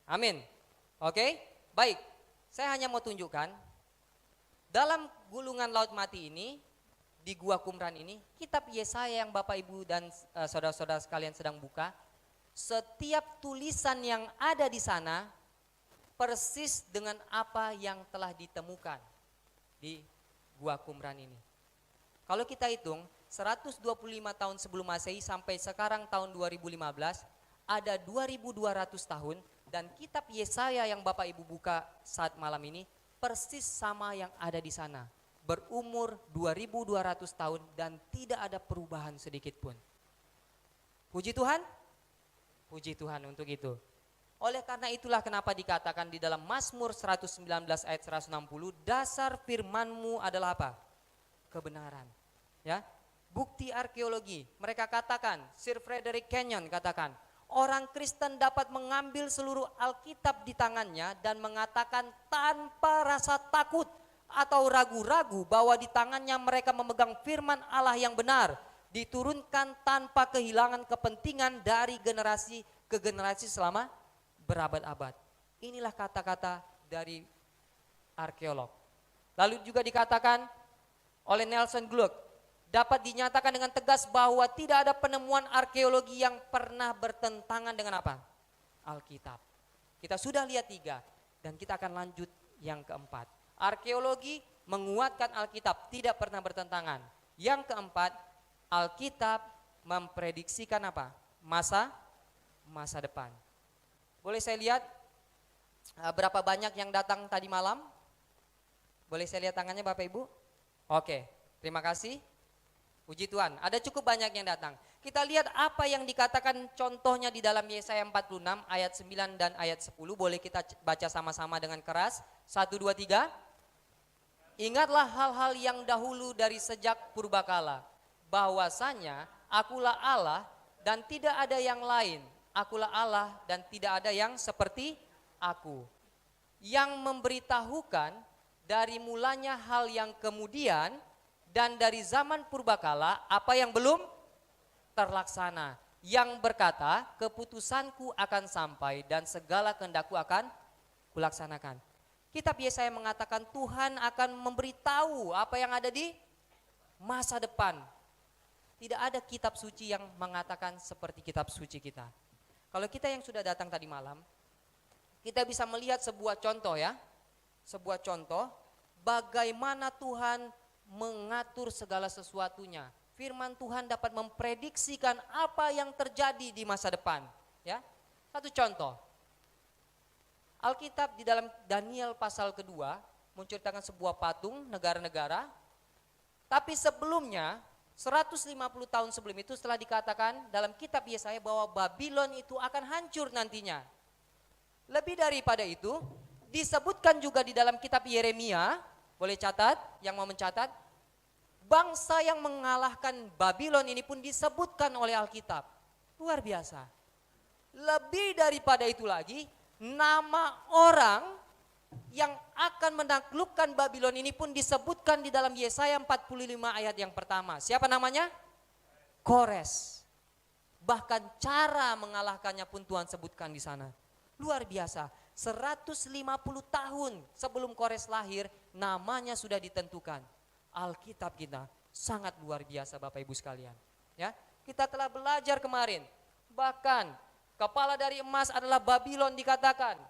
Amin. Oke? Baik. Saya hanya mau tunjukkan dalam gulungan laut mati ini, di Gua Qumran ini, kitab Yesaya yang Bapak Ibu dan saudara-saudara sekalian sedang buka, setiap tulisan yang ada di sana persis dengan apa yang telah ditemukan di Gua Qumran ini. Kalau kita hitung 125 tahun sebelum Masehi sampai sekarang tahun 2015 ada 2200 tahun, dan kitab Yesaya yang Bapak Ibu buka saat malam ini persis sama yang ada di sana. Berumur 2200 tahun dan tidak ada perubahan sedikit pun. Puji Tuhan. Puji Tuhan untuk itu. Oleh karena itulah kenapa dikatakan di dalam Mazmur 119 ayat 160, dasar firman-Mu adalah apa? Kebenaran. Ya. Bukti arkeologi. Mereka katakan, Sir Frederick Kenyon katakan, orang Kristen dapat mengambil seluruh Alkitab di tangannya dan mengatakan tanpa rasa takut atau ragu-ragu bahwa di tangannya mereka memegang firman Allah yang benar, diturunkan tanpa kehilangan kepentingan dari generasi ke generasi selama berabad-abad. Inilah kata-kata dari arkeolog. Lalu juga dikatakan oleh Nelson Gluck, dapat dinyatakan dengan tegas bahwa tidak ada penemuan arkeologi yang pernah bertentangan dengan apa? Alkitab. Kita sudah lihat 3 dan kita akan lanjut yang keempat. Arkeologi menguatkan Alkitab, tidak pernah bertentangan. Yang keempat, Alkitab memprediksikan apa? Masa depan. Boleh saya lihat berapa banyak yang datang tadi malam? Boleh saya lihat tangannya Bapak Ibu? Oke, terima kasih. Puji Tuhan, ada cukup banyak yang datang. Kita lihat apa yang dikatakan contohnya di dalam Yesaya 46 ayat 9 dan ayat 10. Boleh kita baca sama-sama dengan keras. 1, 2, 3. Ingatlah hal-hal yang dahulu dari sejak purbakala, bahwasanya akulah Allah dan tidak ada yang lain. Akulah Allah dan tidak ada yang seperti aku. Yang memberitahukan dari mulanya hal yang kemudian dan dari zaman purbakala apa yang belum terlaksana. Yang berkata, keputusanku akan sampai dan segala kehendakku akan kulaksanakan. Kitab Yesaya mengatakan Tuhan akan memberitahu apa yang ada di masa depan. Tidak ada kitab suci yang mengatakan seperti kitab suci kita. Kalau kita yang sudah datang tadi malam, kita bisa melihat sebuah contoh ya. Sebuah contoh bagaimana Tuhan mengatur segala sesuatunya. Firman Tuhan dapat memprediksikan apa yang terjadi di masa depan. Ya, satu contoh. Alkitab di dalam Daniel pasal kedua menceritakan sebuah patung negara-negara. Tapi sebelumnya 150 tahun sebelum itu setelah dikatakan dalam kitab Yesaya bahwa Babylon itu akan hancur nantinya. Lebih daripada itu disebutkan juga di dalam kitab Yeremia, boleh catat yang mau mencatat, bangsa yang mengalahkan Babylon ini pun disebutkan oleh Alkitab. Luar biasa. Lebih daripada itu lagi, nama orang yang akan menaklukkan Babylon ini pun disebutkan di dalam Yesaya 45 ayat yang pertama. Siapa namanya? Kores. Bahkan cara mengalahkannya pun Tuhan sebutkan di sana. Luar biasa. 150 tahun sebelum Kores lahir, namanya sudah ditentukan. Alkitab kita sangat luar biasa Bapak Ibu sekalian. Ya, kita telah belajar kemarin, bahkan kepala dari emas adalah Babylon dikatakan.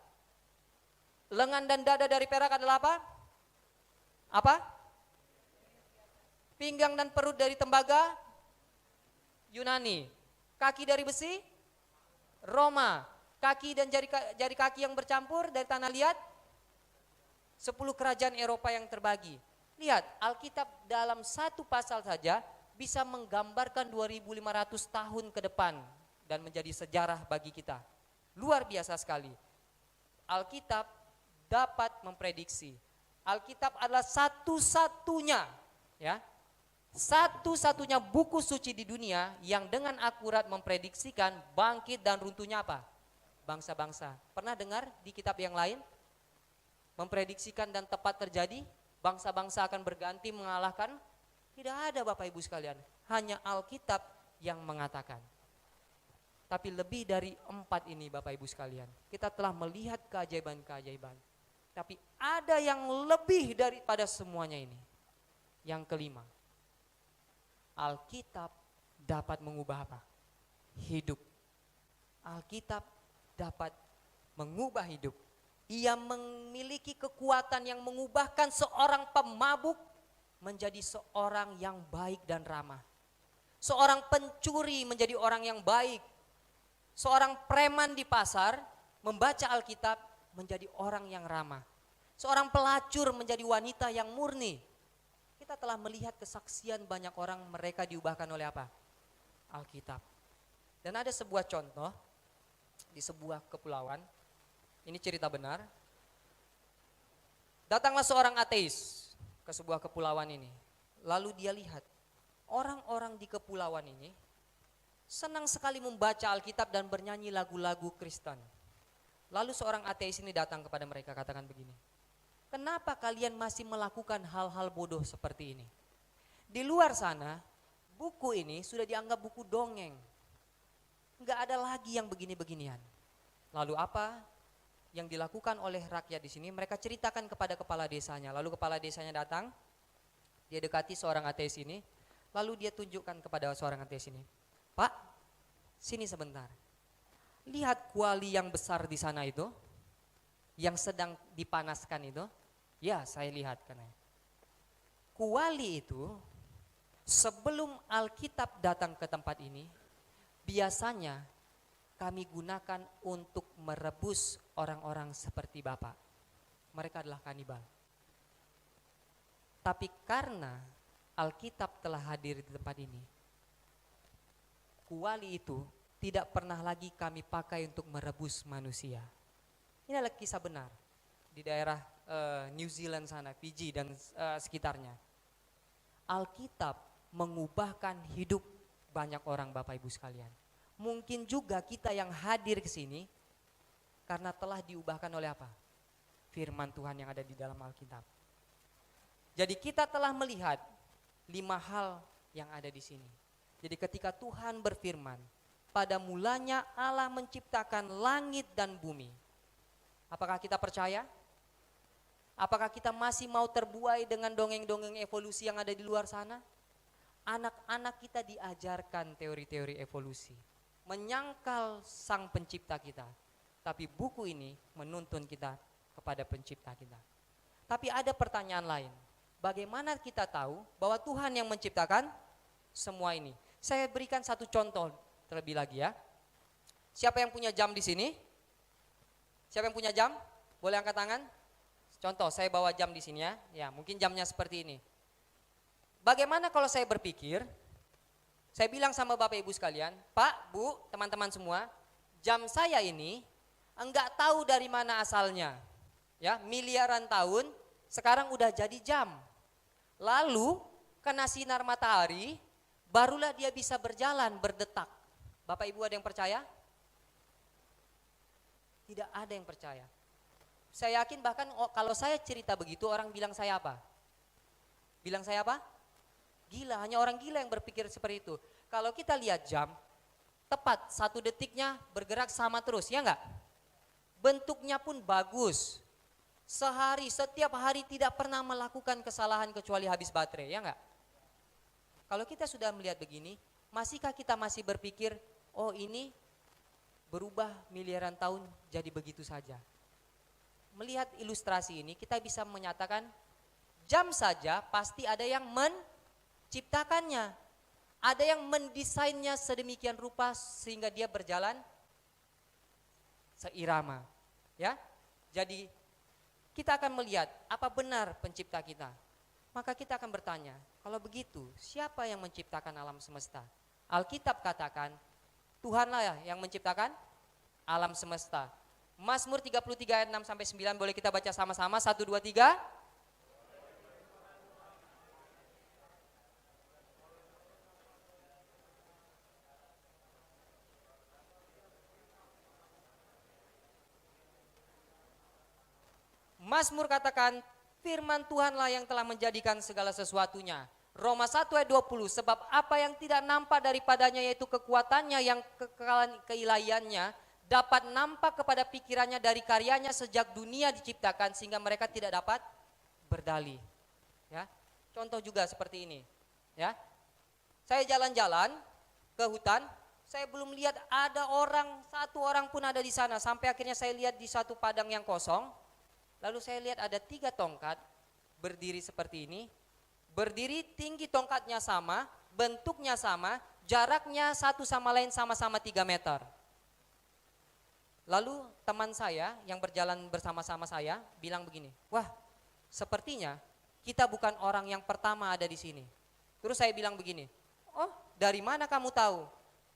Lengan dan dada dari perak adalah apa? Apa? Pinggang dan perut dari tembaga Yunani. Kaki dari besi Roma. Kaki dan jari kaki yang bercampur dari tanah liat 10 kerajaan Eropa yang terbagi. Lihat, Alkitab dalam satu pasal saja bisa menggambarkan 2500 tahun ke depan dan menjadi sejarah bagi kita. Luar biasa sekali. Alkitab dapat memprediksi. Alkitab adalah satu-satunya, ya, satu-satunya buku suci di dunia yang dengan akurat memprediksikan bangkit dan runtuhnya apa? Bangsa-bangsa. Pernah dengar di kitab yang lain? Memprediksikan dan tepat terjadi, bangsa-bangsa akan berganti mengalahkan? Tidak ada Bapak Ibu sekalian. Hanya Alkitab yang mengatakan. Tapi lebih dari 4 ini Bapak Ibu sekalian, kita telah melihat keajaiban-keajaiban. Tapi ada yang lebih daripada semuanya ini. Yang kelima, Alkitab dapat mengubah apa? Hidup. Alkitab dapat mengubah hidup. Ia memiliki kekuatan yang mengubahkan seorang pemabuk menjadi seorang yang baik dan ramah. Seorang pencuri menjadi orang yang baik. Seorang preman di pasar membaca Alkitab menjadi orang yang ramah. Seorang pelacur menjadi wanita yang murni. Kita telah melihat kesaksian banyak orang, mereka diubahkan oleh apa? Alkitab. Dan ada sebuah contoh di sebuah kepulauan. Ini cerita benar. Datanglah seorang ateis ke sebuah kepulauan ini. Lalu dia lihat orang-orang di kepulauan ini senang sekali membaca Alkitab dan bernyanyi lagu-lagu Kristen. Lalu seorang ateis ini datang kepada mereka, katakan begini, kenapa kalian masih melakukan hal-hal bodoh seperti ini? Di luar sana, buku ini sudah dianggap buku dongeng. Enggak ada lagi yang begini-beginian. Lalu apa yang dilakukan oleh rakyat di sini? Mereka ceritakan kepada kepala desanya. Lalu kepala desanya datang, dia dekati seorang ateis ini, lalu dia tunjukkan kepada seorang ateis ini, Pak, sini sebentar. Lihat kuali yang besar di sana itu, yang sedang dipanaskan itu. Ya, saya lihat karena kuali itu sebelum Alkitab datang ke tempat ini, biasanya kami gunakan untuk merebus orang-orang seperti Bapak. Mereka adalah kanibal. Tapi karena Alkitab telah hadir di tempat ini, kuali itu tidak pernah lagi kami pakai untuk merebus manusia. Ini adalah kisah benar di daerah New Zealand sana, Fiji dan sekitarnya. Alkitab mengubahkan hidup banyak orang Bapak Ibu sekalian. Mungkin juga kita yang hadir ke sini karena telah diubahkan oleh apa? Firman Tuhan yang ada di dalam Alkitab. Jadi kita telah melihat 5 hal yang ada di sini. Jadi ketika Tuhan berfirman, pada mulanya Allah menciptakan langit dan bumi. Apakah kita percaya? Apakah kita masih mau terbuai dengan dongeng-dongeng evolusi yang ada di luar sana? Anak-anak kita diajarkan teori-teori evolusi, menyangkal sang pencipta kita. Tapi buku ini menuntun kita kepada pencipta kita. Tapi ada pertanyaan lain. Bagaimana kita tahu bahwa Tuhan yang menciptakan semua ini? Saya berikan satu contoh terlebih lagi ya. Siapa yang punya jam di sini? Siapa yang punya jam? Boleh angkat tangan? Contoh, saya bawa jam di sini ya. Ya, mungkin jamnya seperti ini. Bagaimana kalau saya berpikir, saya bilang sama Bapak Ibu sekalian, Pak, Bu, teman-teman semua, jam saya ini enggak tahu dari mana asalnya. Ya, miliaran tahun sekarang udah jadi jam. Lalu kena sinar matahari, barulah dia bisa berjalan, berdetak. Bapak Ibu ada yang percaya? Tidak ada yang percaya. Saya yakin bahkan kalau saya cerita begitu orang bilang saya apa? Bilang saya apa? Gila, hanya orang gila yang berpikir seperti itu. Kalau kita lihat jam, tepat 1 detiknya bergerak sama terus, ya enggak? bentuknya pun bagus. Setiap hari tidak pernah melakukan kesalahan kecuali habis baterai, ya enggak? Kalau kita sudah melihat begini, masihkah kita masih berpikir, oh ini berubah miliaran tahun jadi begitu saja? Melihat ilustrasi ini, kita bisa menyatakan jam saja pasti ada yang menciptakannya. Ada yang mendesainnya sedemikian rupa sehingga dia berjalan seirama. Ya, jadi kita akan melihat apa benar pencipta kita. Maka kita akan bertanya, kalau begitu siapa yang menciptakan alam semesta? Alkitab katakan Tuhanlah yang menciptakan alam semesta. Mazmur 33 ayat 6 sampai 9 boleh kita baca sama-sama, 1, 2, 3. Mazmur katakan, firman Tuhanlah yang telah menjadikan segala sesuatunya. Roma 1 ayat 20, sebab apa yang tidak nampak daripadanya yaitu kekuatannya yang kekekalan keilahiannya dapat nampak kepada pikirannya dari karyanya sejak dunia diciptakan sehingga mereka tidak dapat berdalih. Ya, contoh juga seperti ini. Ya, saya jalan-jalan ke hutan, saya belum lihat ada satu orang pun ada di sana sampai akhirnya saya lihat di satu padang yang kosong. Lalu saya lihat ada 3 tongkat berdiri seperti ini, berdiri tinggi tongkatnya sama, bentuknya sama, jaraknya satu sama lain sama-sama 3 meter. Lalu teman saya yang berjalan bersama-sama saya bilang begini, wah sepertinya kita bukan orang yang pertama ada di sini. Terus saya bilang begini, oh dari mana kamu tahu?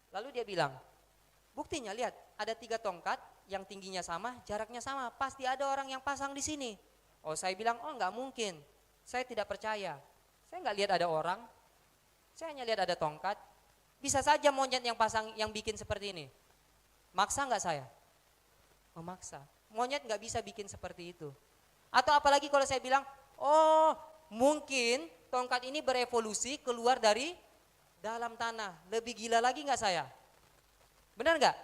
Lalu dia bilang, buktinya lihat ada 3 tongkat yang tingginya sama, jaraknya sama, pasti ada orang yang pasang di sini. Oh saya bilang, oh enggak mungkin, saya tidak percaya. Saya enggak lihat ada orang, saya hanya lihat ada tongkat. Bisa saja monyet yang pasang, yang bikin seperti ini. Maksa enggak saya? Memaksa. Monyet enggak bisa bikin seperti itu. Atau apalagi kalau saya bilang, oh mungkin tongkat ini berevolusi keluar dari dalam tanah. Lebih gila lagi enggak saya? Benar enggak?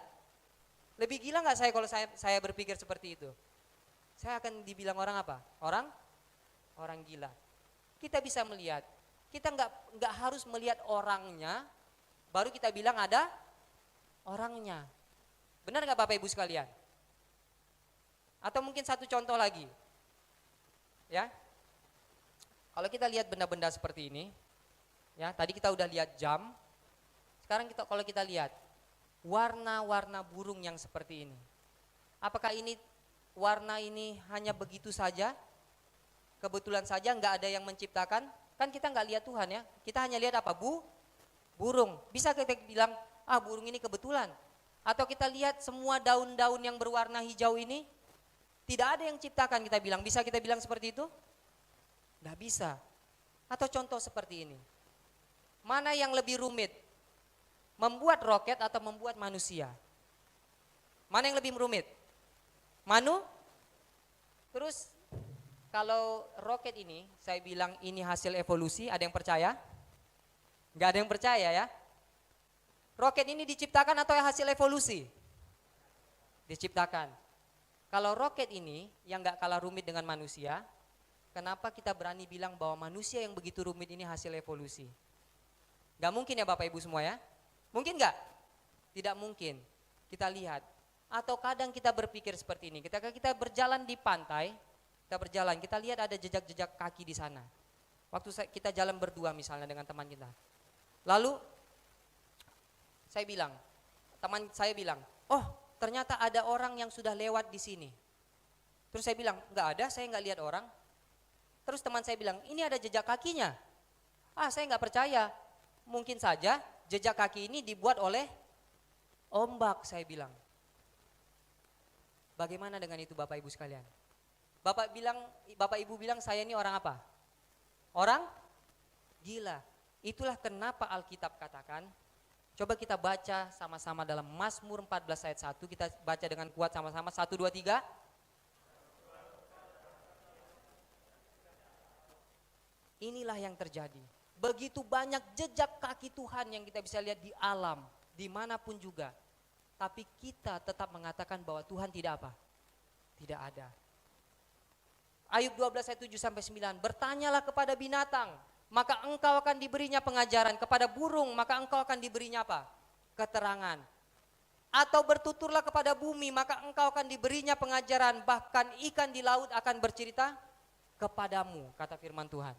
Lebih gila nggak saya kalau saya berpikir seperti itu? Saya akan dibilang orang apa? Orang gila. Kita bisa melihat, kita nggak harus melihat orangnya, baru kita bilang ada orangnya. Benar nggak Bapak Ibu sekalian? Atau mungkin satu contoh lagi, ya. Kalau kita lihat benda-benda seperti ini, ya tadi kita udah lihat jam, sekarang kalau kita lihat warna-warna burung yang seperti ini. Apakah warna ini hanya begitu saja? Kebetulan saja nggak ada yang menciptakan? Kan kita nggak lihat Tuhan ya. Kita hanya lihat apa? Burung. Bisa kita bilang, burung ini kebetulan. Atau kita lihat semua daun-daun yang berwarna hijau ini, tidak ada yang ciptakan kita bilang. Bisa kita bilang seperti itu? Nggak bisa. Atau contoh seperti ini. Mana yang lebih rumit? Membuat roket atau membuat manusia? Mana yang lebih rumit? Terus kalau roket ini saya bilang ini hasil evolusi, ada yang percaya? Enggak ada yang percaya ya. Roket ini diciptakan atau hasil evolusi? Diciptakan. Kalau roket ini yang enggak kalah rumit dengan manusia, kenapa kita berani bilang bahwa manusia yang begitu rumit ini hasil evolusi? Enggak mungkin ya Bapak Ibu semua ya. Mungkin enggak? Tidak mungkin. Kita lihat. Atau kadang kita berpikir seperti ini. Ketika kita berjalan di pantai, kita lihat ada jejak-jejak kaki di sana. Waktu kita jalan berdua misalnya dengan teman kita. Lalu teman saya bilang, oh ternyata ada orang yang sudah lewat di sini. Terus saya bilang, enggak ada, saya enggak lihat orang. Terus teman saya bilang, ini ada jejak kakinya. Saya enggak percaya. Mungkin saja jejak kaki ini dibuat oleh ombak, saya bilang. Bagaimana dengan itu Bapak Ibu sekalian? Bapak Ibu bilang saya ini orang apa? Orang gila. Itulah kenapa Alkitab katakan, coba kita baca sama-sama dalam Mazmur 14 ayat 1, kita baca dengan kuat sama-sama, 1, 2, 3. Inilah yang terjadi. Begitu banyak jejak kaki Tuhan yang kita bisa lihat di alam, dimanapun juga. Tapi kita tetap mengatakan bahwa Tuhan tidak apa? Tidak ada. Ayub 12 ayat 7 sampai 9, bertanyalah kepada binatang, maka engkau akan diberinya pengajaran, kepada burung maka engkau akan diberinya apa? Keterangan. Atau bertuturlah kepada bumi, maka engkau akan diberinya pengajaran, bahkan ikan di laut akan bercerita kepadamu, kata firman Tuhan.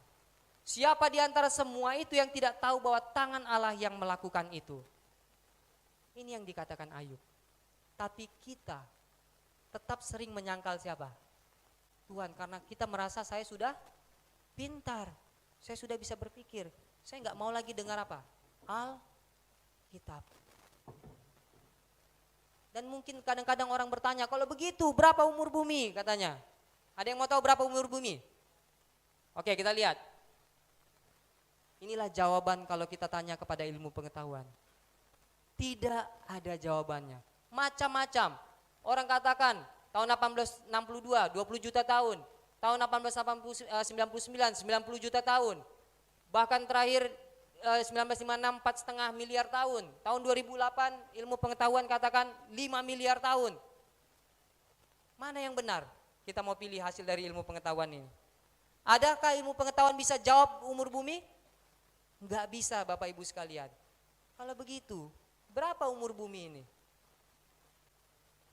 Siapa di antara semua itu yang tidak tahu bahwa tangan Allah yang melakukan itu? Ini yang dikatakan Ayub. Tapi kita tetap sering menyangkal siapa? Tuhan, karena kita merasa saya sudah pintar, saya sudah bisa berpikir, saya nggak mau lagi dengar apa? Alkitab. Dan mungkin kadang-kadang orang bertanya, kalau begitu berapa umur bumi katanya? Ada yang mau tahu berapa umur bumi? Oke, kita lihat. Inilah jawaban kalau kita tanya kepada ilmu pengetahuan. Tidak ada jawabannya. Macam-macam. Orang katakan tahun 1862, 20 juta tahun. Tahun 1899, 90 juta tahun. Bahkan terakhir 1956, 4,5 miliar tahun. Tahun 2008 ilmu pengetahuan katakan 5 miliar tahun. Mana yang benar? Kita mau pilih hasil dari ilmu pengetahuan ini. Adakah ilmu pengetahuan bisa jawab umur bumi? Enggak bisa, Bapak Ibu sekalian. Kalau begitu, berapa umur bumi ini?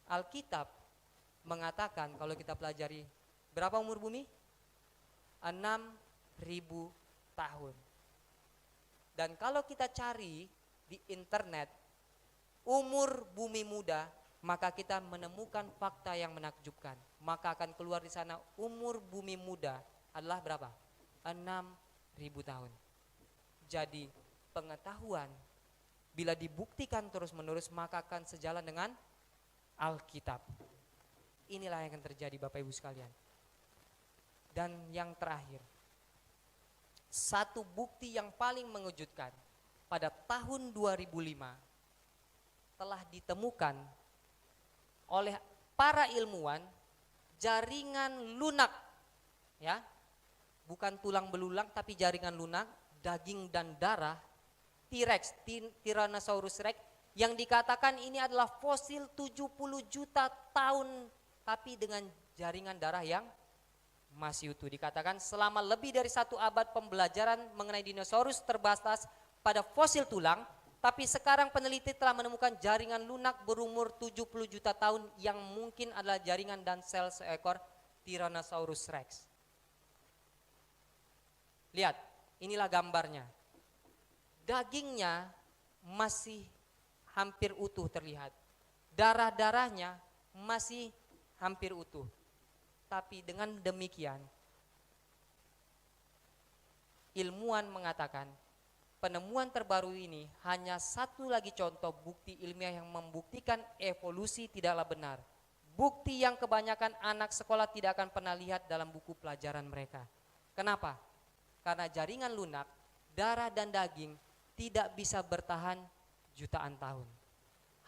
Alkitab mengatakan kalau kita pelajari, berapa umur bumi? 6.000 tahun. Dan kalau kita cari di internet umur bumi muda, maka kita menemukan fakta yang menakjubkan. Maka akan keluar di sana umur bumi muda adalah berapa? 6.000 tahun. Jadi pengetahuan bila dibuktikan terus-menerus maka akan sejalan dengan Alkitab. Inilah yang akan terjadi Bapak Ibu sekalian. Dan yang terakhir, satu bukti yang paling mengejutkan, pada tahun 2005 telah ditemukan oleh para ilmuwan jaringan lunak, ya, bukan tulang belulang tapi jaringan lunak, daging dan darah T-Rex, Tyrannosaurus Rex, yang dikatakan ini adalah fosil 70 juta tahun tapi dengan jaringan darah yang masih utuh. Dikatakan selama lebih dari 1 abad pembelajaran mengenai dinosaurus terbatas pada fosil tulang, tapi sekarang peneliti telah menemukan jaringan lunak berumur 70 juta tahun yang mungkin adalah jaringan dan sel seekor Tyrannosaurus Rex. Lihat, inilah gambarnya. Dagingnya masih hampir utuh terlihat. Darah-darahnya masih hampir utuh. Tapi dengan demikian, ilmuwan mengatakan penemuan terbaru ini hanya satu lagi contoh bukti ilmiah yang membuktikan evolusi tidaklah benar. Bukti yang kebanyakan anak sekolah tidak akan pernah lihat dalam buku pelajaran mereka. Kenapa? Karena jaringan lunak, darah dan daging tidak bisa bertahan jutaan tahun.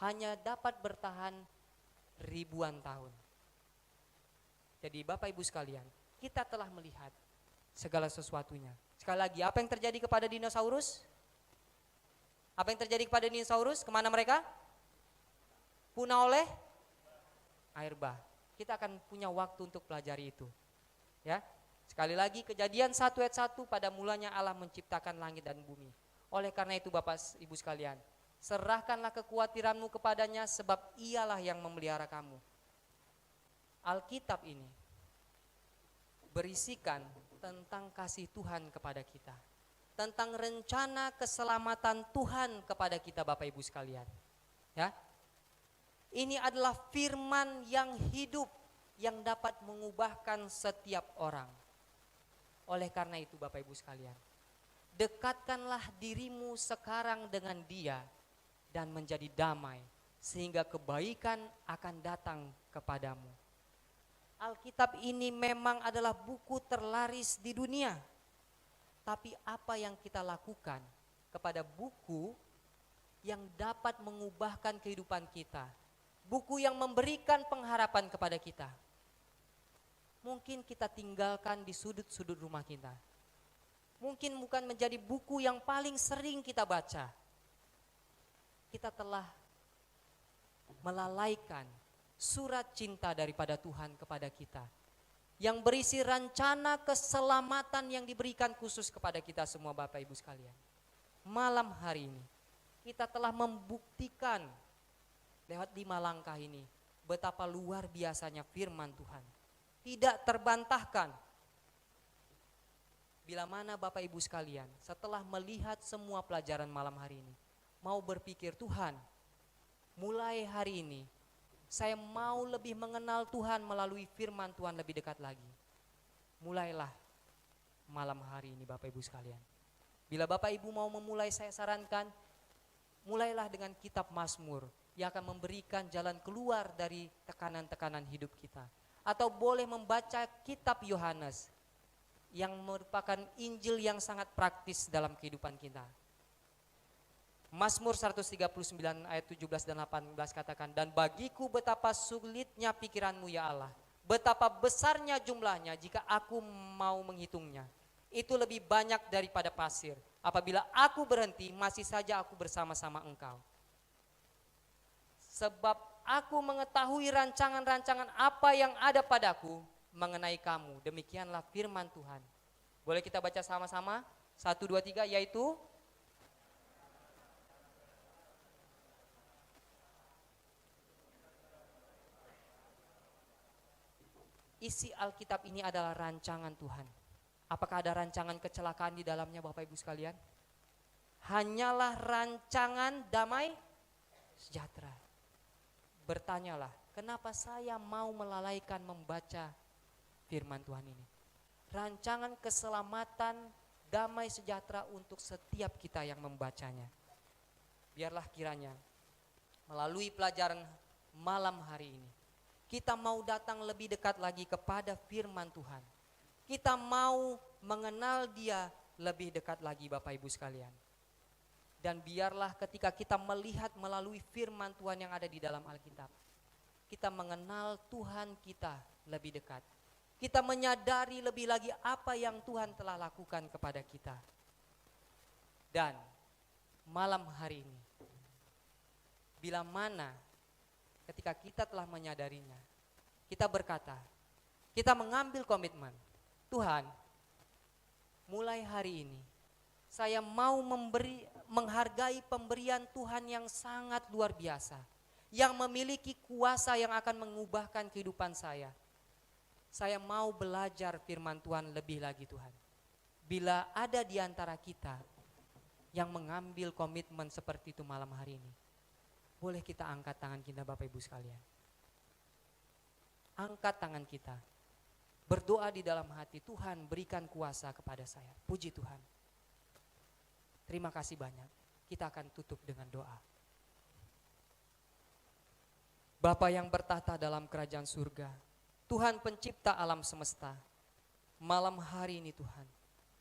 Hanya dapat bertahan ribuan tahun. Jadi Bapak Ibu sekalian, kita telah melihat segala sesuatunya. Sekali lagi, apa yang terjadi kepada dinosaurus? Apa yang terjadi kepada dinosaurus? Kemana mereka? Punah oleh air bah. Kita akan punya waktu untuk pelajari itu. Ya, sekali lagi Kejadian 1 ayat 1, pada mulanya Allah menciptakan langit dan bumi. Oleh karena itu Bapak Ibu sekalian, serahkanlah kekhawatiranmu kepadanya sebab ialah yang memelihara kamu. Alkitab ini berisikan tentang kasih Tuhan kepada kita, tentang rencana keselamatan Tuhan kepada kita Bapak Ibu sekalian. Ya, ini adalah firman yang hidup yang dapat mengubahkan setiap orang. Oleh karena itu Bapak Ibu sekalian, dekatkanlah dirimu sekarang dengan Dia dan menjadi damai sehingga kebaikan akan datang kepadamu. Alkitab ini memang adalah buku terlaris di dunia. Tapi apa yang kita lakukan kepada buku yang dapat mengubahkan kehidupan kita, buku yang memberikan pengharapan kepada kita, mungkin kita tinggalkan di sudut-sudut rumah kita. Mungkin bukan menjadi buku yang paling sering kita baca. Kita telah melalaikan surat cinta daripada Tuhan kepada kita, yang berisi rencana keselamatan yang diberikan khusus kepada kita semua Bapak Ibu sekalian. Malam hari ini kita telah membuktikan lewat 5 langkah ini betapa luar biasanya firman Tuhan. Tidak terbantahkan. Bila mana Bapak Ibu sekalian setelah melihat semua pelajaran malam hari ini, mau berpikir, Tuhan, mulai hari ini saya mau lebih mengenal Tuhan melalui firman Tuhan lebih dekat lagi. Mulailah malam hari ini Bapak Ibu sekalian. Bila Bapak Ibu mau memulai, saya sarankan mulailah dengan kitab Mazmur yang akan memberikan jalan keluar dari tekanan-tekanan hidup kita. Atau boleh membaca kitab Yohanes yang merupakan Injil yang sangat praktis dalam kehidupan kita. Mazmur 139 ayat 17 dan 18 katakan, dan bagiku betapa sulitnya pikiranmu ya Allah, betapa besarnya jumlahnya jika aku mau menghitungnya. Itu lebih banyak daripada pasir. Apabila aku berhenti, masih saja aku bersama-sama engkau. Sebab aku mengetahui rancangan-rancangan apa yang ada padaku mengenai kamu. Demikianlah firman Tuhan. Boleh kita baca sama-sama? 1, 2, 3, yaitu isi Alkitab ini adalah rancangan Tuhan. Apakah ada rancangan kecelakaan di dalamnya Bapak Ibu sekalian? Hanyalah rancangan damai sejahtera. Bertanyalah, kenapa saya mau melalaikan membaca firman Tuhan ini? Rancangan keselamatan damai sejahtera untuk setiap kita yang membacanya. Biarlah kiranya melalui pelajaran malam hari ini, kita mau datang lebih dekat lagi kepada firman Tuhan. Kita mau mengenal Dia lebih dekat lagi Bapak Ibu sekalian. Dan biarlah ketika kita melihat melalui firman Tuhan yang ada di dalam Alkitab, kita mengenal Tuhan kita lebih dekat. Kita menyadari lebih lagi apa yang Tuhan telah lakukan kepada kita. Dan malam hari ini, bila mana ketika kita telah menyadarinya, kita berkata, kita mengambil komitmen, Tuhan, mulai hari ini saya mau menghargai pemberian Tuhan yang sangat luar biasa, yang memiliki kuasa yang akan mengubahkan kehidupan saya. Saya mau belajar firman Tuhan lebih lagi Tuhan. Bila ada di antara kita yang mengambil komitmen seperti itu malam hari ini, boleh kita angkat tangan kita Bapak Ibu sekalian. Angkat tangan kita. Berdoa di dalam hati, Tuhan berikan kuasa kepada saya. Puji Tuhan. Terima kasih banyak. Kita akan tutup dengan doa. Bapa yang bertahta dalam kerajaan surga, Tuhan pencipta alam semesta, malam hari ini Tuhan,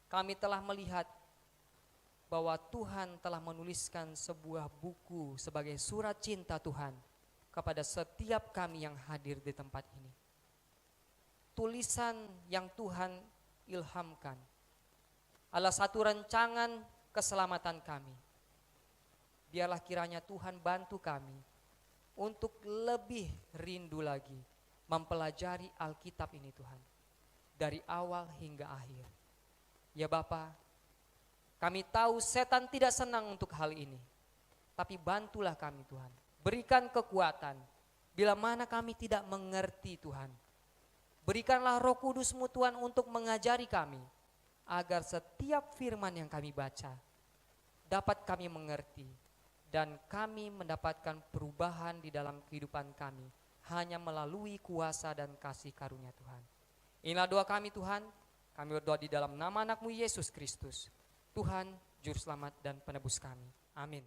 kami telah melihat bahwa Tuhan telah menuliskan sebuah buku sebagai surat cinta Tuhan kepada setiap kami yang hadir di tempat ini. Tulisan yang Tuhan ilhamkan adalah satu rancangan keselamatan kami. Biarlah kiranya Tuhan bantu kami untuk lebih rindu lagi mempelajari Alkitab ini Tuhan, dari awal hingga akhir. Ya Bapa, kami tahu setan tidak senang untuk hal ini, tapi bantulah kami Tuhan. Berikan kekuatan bila mana kami tidak mengerti Tuhan. Berikanlah Roh Kudus-Mu Tuhan untuk mengajari kami, agar setiap firman yang kami baca dapat kami mengerti dan kami mendapatkan perubahan di dalam kehidupan kami hanya melalui kuasa dan kasih karunia Tuhan. Inilah doa kami Tuhan, kami berdoa di dalam nama anak-Mu Yesus Kristus, Tuhan, Juru Selamat dan Penebus kami. Amin.